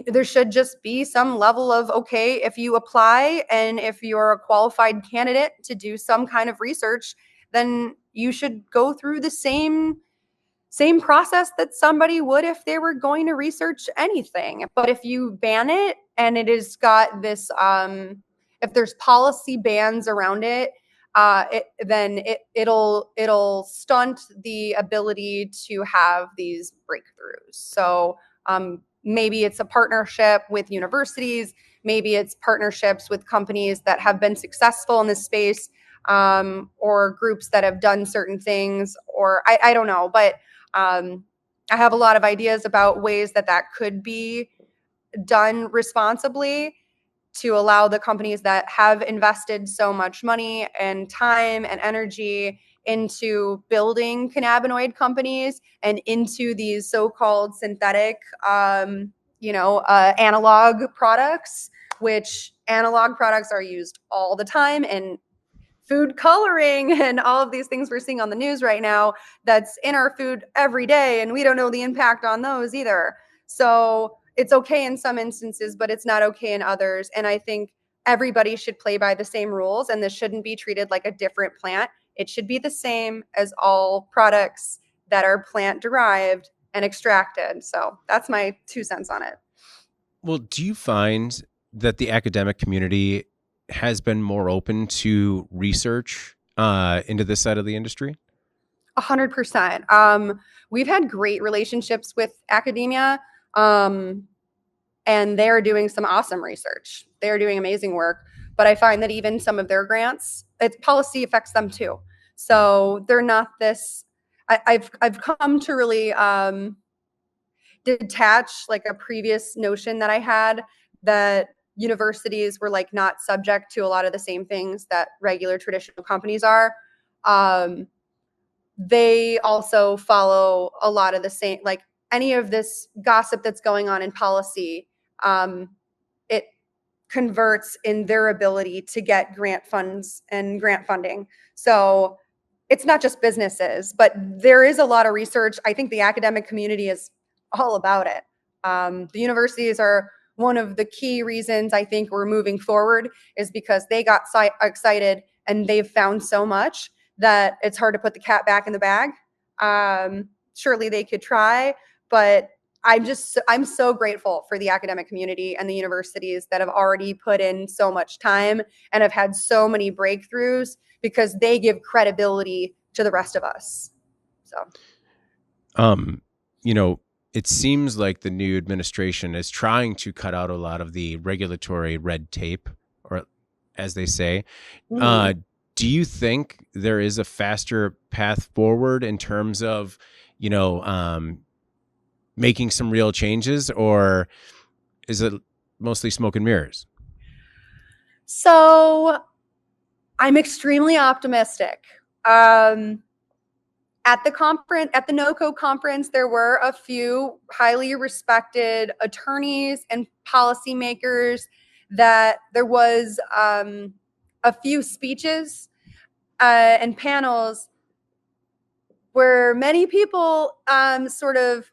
there should just be some level of, okay, if you apply and if you're a qualified candidate to do some kind of research, then you should go through the same process that somebody would if they were going to research anything. But if you ban it and it has got this, if there's policy bans around it, then it'll stunt the ability to have these breakthroughs. So maybe it's a partnership with universities, maybe it's partnerships with companies that have been successful in this space, or groups that have done certain things, or I don't know, but I have a lot of ideas about ways that could be done responsibly to allow the companies that have invested so much money and time and energy into building cannabinoid companies and into these so-called synthetic, analog products, which analog products are used all the time in food coloring and all of these things we're seeing on the news right now that's in our food every day, and we don't know the impact on those either. So it's okay in some instances, but it's not okay in others. And I think everybody should play by the same rules, and this shouldn't be treated like a different plant. It should be the same as all products that are plant derived and extracted. So that's my 2 cents on it. Well, do you find that the academic community has been more open to research into this side of the industry? 100%. We've had great relationships with academia, and they're doing some awesome research. They're doing amazing work. But I find that even some of their grants, policy affects them too. So they're not this. I've come to really detach like a previous notion that I had that universities were like not subject to a lot of the same things that regular traditional companies are. They also follow a lot of the same, like any of this gossip that's going on in policy, it converts in their ability to get grant funds and grant funding. So it's not just businesses, but there is a lot of research. I think the academic community is all about it. The universities are one of the key reasons I think we're moving forward, is because they got excited and they've found so much that it's hard to put the cat back in the bag. Surely they could try, but I'm so grateful for the academic community and the universities that have already put in so much time and have had so many breakthroughs, because they give credibility to the rest of us. So, it seems like the new administration is trying to cut out a lot of the regulatory red tape, or as they say. Mhm. Do you think there is a faster path forward in terms of, making some real changes, or is it mostly smoke and mirrors? So I'm extremely optimistic. At the conference, at the NOCO conference, there were a few highly respected attorneys and policymakers. That there was a few speeches and panels where many people sort of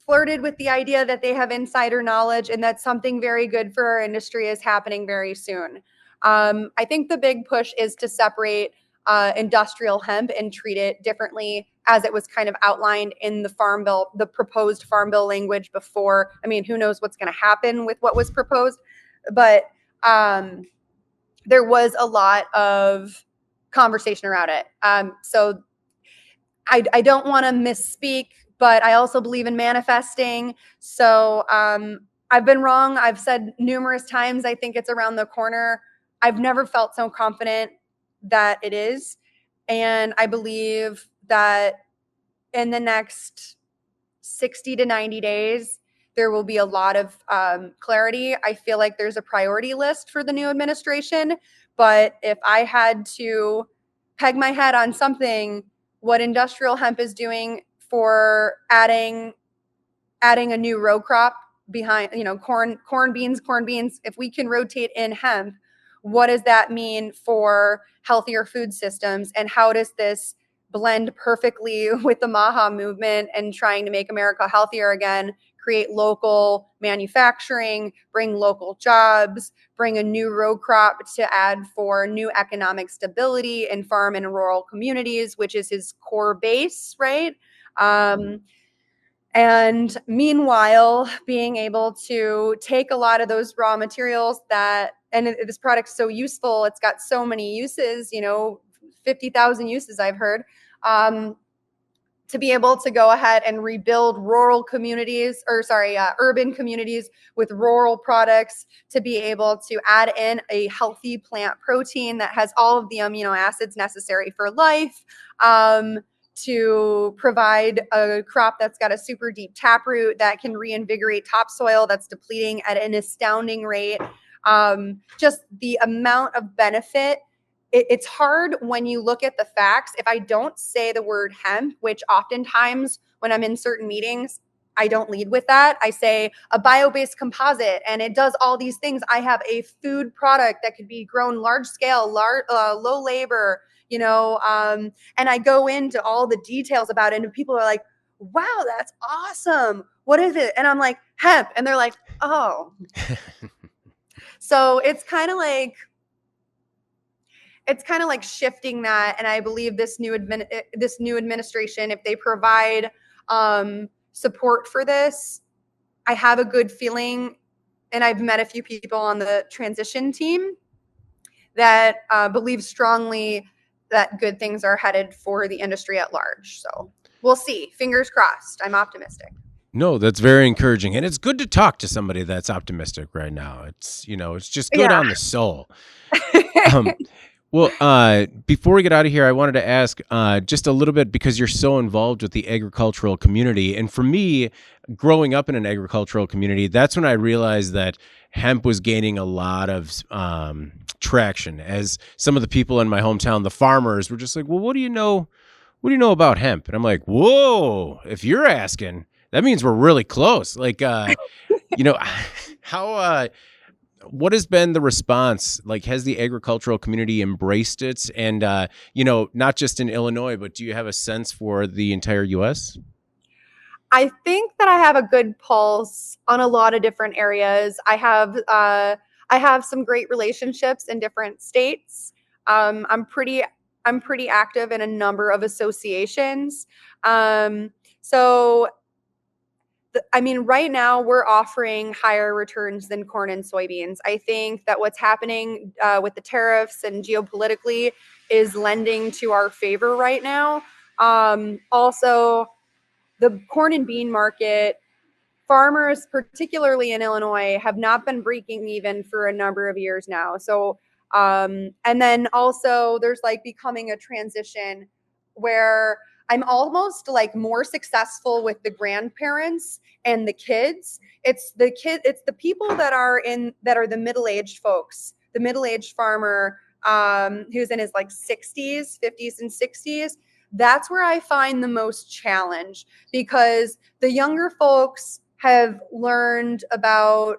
flirted with the idea that they have insider knowledge and that something very good for our industry is happening very soon. I think the big push is to separate industrial hemp and treat it differently, as it was kind of outlined in the Farm Bill, the proposed Farm Bill language before. I mean, who knows what's going to happen with what was proposed, but there was a lot of conversation around it. So I don't want to misspeak, but I also believe in manifesting. So I've been wrong. I've said numerous times, I think it's around the corner. I've never felt so confident that it is. And I believe that in the next 60 to 90 days, there will be a lot of clarity. I feel like there's a priority list for the new administration. But if I had to peg my head on something, what industrial hemp is doing for adding a new row crop behind, corn beans, if we can rotate in hemp, what does that mean for healthier food systems, and how does this blend perfectly with the Maha movement and trying to make America healthier again, create local manufacturing, bring local jobs, bring a new row crop to add for new economic stability in farm and rural communities, which is his core base, right? And meanwhile, being able to take a lot of those raw materials and this product's so useful, it's got so many uses, 50,000 uses I've heard, to be able to go ahead and rebuild rural communities, urban communities with rural products, to be able to add in a healthy plant protein that has all of the amino acids necessary for life, to provide a crop that's got a super deep taproot that can reinvigorate topsoil that's depleting at an astounding rate. Just the amount of benefit. It's hard when you look at the facts. If I don't say the word hemp, which oftentimes when I'm in certain meetings, I don't lead with that. I say a bio-based composite, and it does all these things. I have a food product that could be grown large scale, low labor, and I go into all the details about it, and people are like, wow, that's awesome. What is it? And I'm like, hemp. And they're like, oh. So it's kind of like shifting that. And I believe this new administration, if they provide support for this, I have a good feeling, and I've met a few people on the transition team that believe strongly that good things are headed for the industry at large. So we'll see. Fingers crossed. I'm optimistic. No, that's very encouraging. And it's good to talk to somebody that's optimistic right now. It's just good Yeah. on the soul. Well, before we get out of here, I wanted to ask just a little bit, because you're so involved with the agricultural community. And for me, growing up in an agricultural community, that's when I realized that hemp was gaining a lot of traction, as some of the people in my hometown, the farmers, were just like, well, what do you know? What do you know about hemp? And I'm like, whoa, if you're asking, that means we're really close. Like, how, what has been the response? Like, has the agricultural community embraced it? And, not just in Illinois, but do you have a sense for the entire U.S.? I think that I have a good pulse on a lot of different areas. I have some great relationships in different states. I'm pretty active in a number of associations. So right now we're offering higher returns than corn and soybeans. I think that what's happening with the tariffs and geopolitically is lending to our favor right now. Also, the corn and bean market, farmers, particularly in Illinois, have not been breaking even for a number of years now. So, and then also there's like becoming a transition where I'm almost like more successful with the grandparents and the kids. It's the people that are the middle-aged folks, the middle-aged farmer who's in his like 60s, 50s, and 60s. That's where I find the most challenge, because the younger folks have learned about,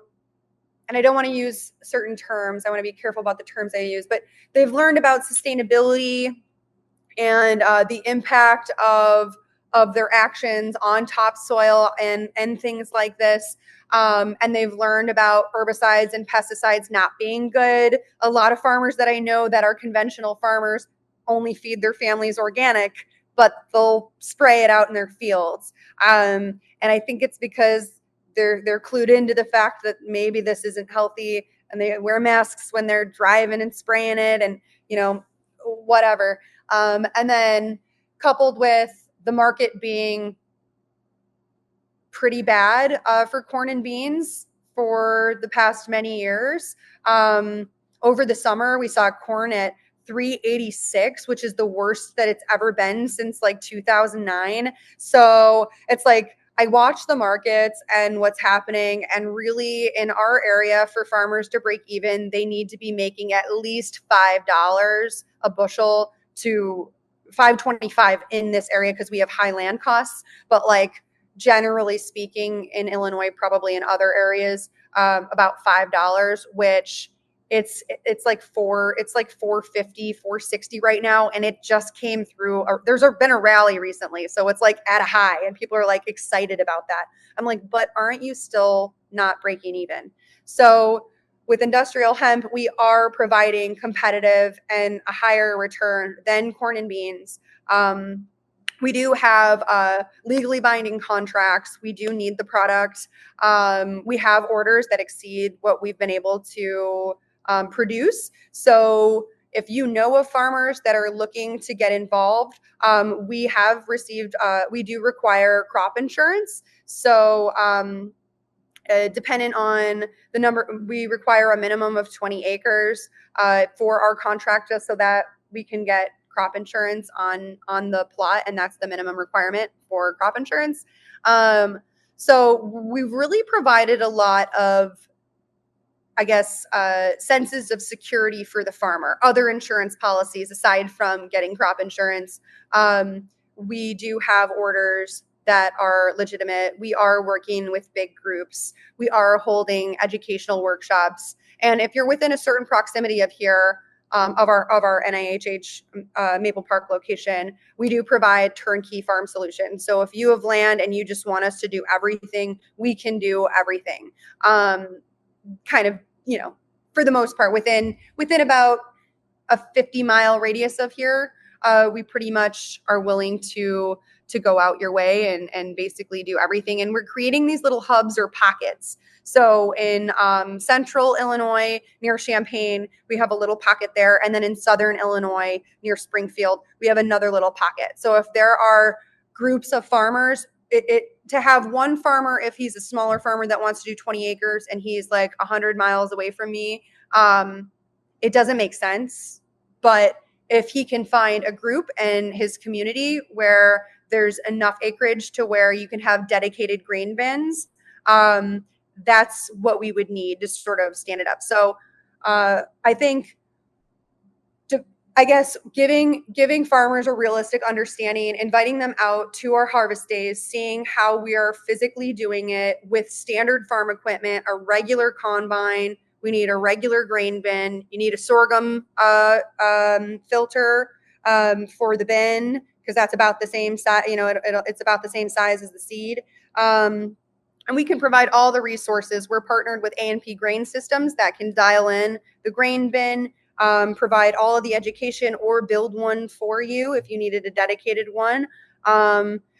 and I don't want to use certain terms, I want to be careful about the terms I use, but they've learned about sustainability and the impact of their actions on topsoil and things like this. And they've learned about herbicides and pesticides not being good. A lot of farmers that I know that are conventional farmers only feed their families organic, but they'll spray it out in their fields. And I think it's because they're clued into the fact that maybe this isn't healthy, and they wear masks when they're driving and spraying it, and whatever. And then coupled with the market being pretty bad for corn and beans for the past many years. Over the summer, we saw corn at $3.86, which is the worst that it's ever been since like 2009. So it's like I watch the markets and what's happening, and really in our area, for farmers to break even, they need to be making at least $5 a bushel to $5.25 in this area, because we have high land costs. But like generally speaking, in Illinois, probably in other areas, about $5, which it's like 450, 460 right now, and it just came through. There's been a rally recently, so it's like at a high, and people are like excited about that. I'm like, but aren't you still not breaking even? So with industrial hemp, we are providing competitive and a higher return than corn and beans. We do have legally binding contracts. We do need the product. We have orders that exceed what we've been able to produce. So if you know of farmers that are looking to get involved, we do require crop insurance. So dependent on the number, we require a minimum of 20 acres for our contract, just so that we can get crop insurance on the plot, and that's the minimum requirement for crop insurance. So we've really provided a lot of, I guess, senses of security for the farmer, other insurance policies aside from getting crop insurance. We do have orders that are legitimate. We are working with big groups. We are holding educational workshops. And if you're within a certain proximity of here, of our NIHH Maple Park location, we do provide turnkey farm solutions. So if you have land and you just want us to do everything, we can do everything. Kind of, for the most part, within about a 50-mile radius of here, we pretty much are willing to go out your way and basically do everything. And we're creating these little hubs or pockets. So in central Illinois, near Champaign, we have a little pocket there. And then in southern Illinois, near Springfield, we have another little pocket. So if there are groups of farmers, to have one farmer, if he's a smaller farmer that wants to do 20 acres and he's like 100 miles away from me, it doesn't make sense. But if he can find a group in his community where there's enough acreage to where you can have dedicated grain bins, that's what we would need to sort of stand it up. So I think, I guess, giving farmers a realistic understanding, inviting them out to our harvest days, seeing how we are physically doing it with standard farm equipment, a regular combine. We need a regular grain bin. You need a sorghum filter for the bin, because that's about the same size. It's about the same size as the seed. And we can provide all the resources. We're partnered with A&P Grain Systems that can dial in the grain bin, provide all of the education, or build one for you if you needed a dedicated one.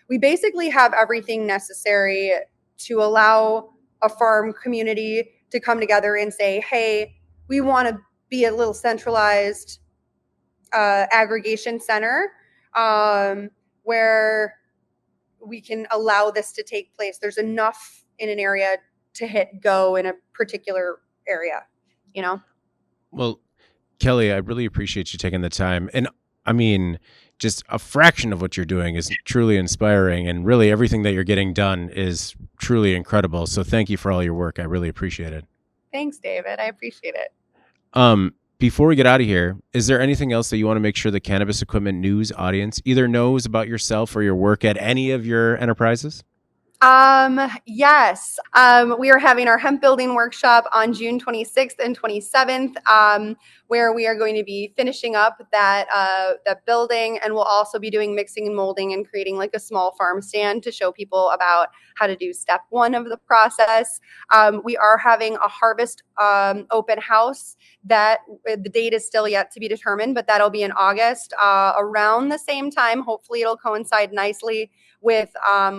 We basically have everything necessary to allow a farm community to come together and say, hey, we want to be a little centralized aggregation center where we can allow this to take place. There's enough in an area to hit go in a particular area, you know? Well, Kelly, I really appreciate you taking the time. And I mean, just a fraction of what you're doing is truly inspiring, and really everything that you're getting done is truly incredible. So thank you for all your work. I really appreciate it. Thanks, David. I appreciate it. Before we get out of here, is there anything else that you want to make sure the Cannabis Equipment News audience either knows about yourself or your work at any of your enterprises? Yes. We are having our hemp building workshop on June 26th and 27th, where we are going to be finishing up that building, and we'll also be doing mixing and molding and creating like a small farm stand to show people about how to do step one of the process. We are having a harvest open house that the date is still yet to be determined, but that'll be in August around the same time. Hopefully it'll coincide nicely with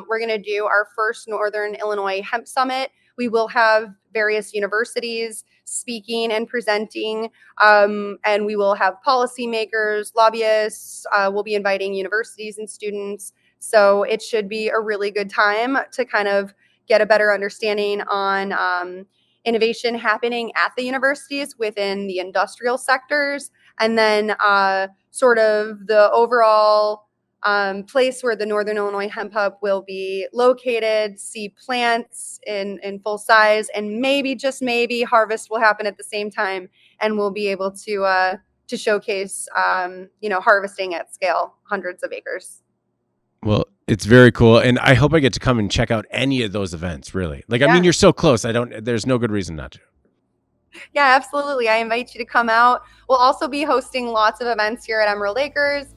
we're going to do our first Northern Illinois Hemp Summit. We will have various universities speaking and presenting, and we will have policymakers, lobbyists. We'll be inviting universities and students. So it should be a really good time to kind of get a better understanding on innovation happening at the universities within the industrial sectors, and then sort of the overall place where the Northern Illinois Hemp Hub will be located, see plants in full size, and maybe, just maybe, harvest will happen at the same time, and we'll be able to showcase, harvesting at scale, hundreds of acres. Well, it's very cool, and I hope I get to come and check out any of those events, really. Like, I mean, you're so close. There's no good reason not to. Yeah, absolutely. I invite you to come out. We'll also be hosting lots of events here at Emerald Acres.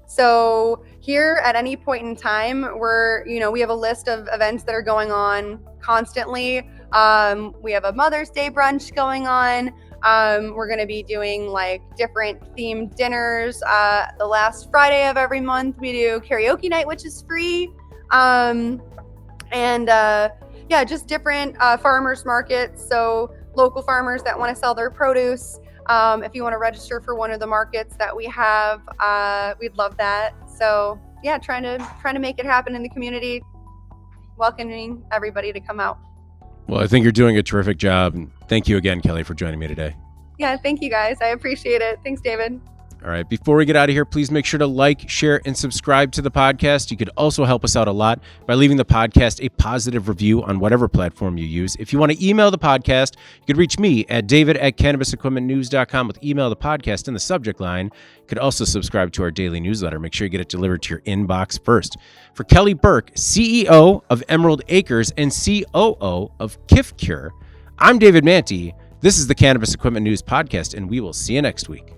So here at any point in time, we have a list of events that are going on constantly. We have a Mother's Day brunch going on. We're going to be doing like different themed dinners. The last Friday of every month, we do karaoke night, which is free. Just different farmers markets. So local farmers that want to sell their produce. If you want to register for one of the markets that we have, we'd love that. So yeah, trying to make it happen in the community, welcoming everybody to come out. Well, I think you're doing a terrific job. And thank you again, Kelly, for joining me today. Yeah, thank you guys. I appreciate it. Thanks, David. All right. Before we get out of here, please make sure to like, share, and subscribe to the podcast. You could also help us out a lot by leaving the podcast a positive review on whatever platform you use. If you want to email the podcast, you could reach me at david@cannabisequipmentnews.com with email the podcast in the subject line. You could also subscribe to our daily newsletter. Make sure you get it delivered to your inbox first. For Kelly Burke, CEO of Emerald Acres and COO of Kif Cure, I'm David Manti. This is the Cannabis Equipment News Podcast, and we will see you next week.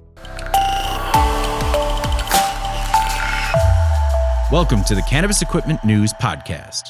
Welcome to the Cannabis Equipment News Podcast.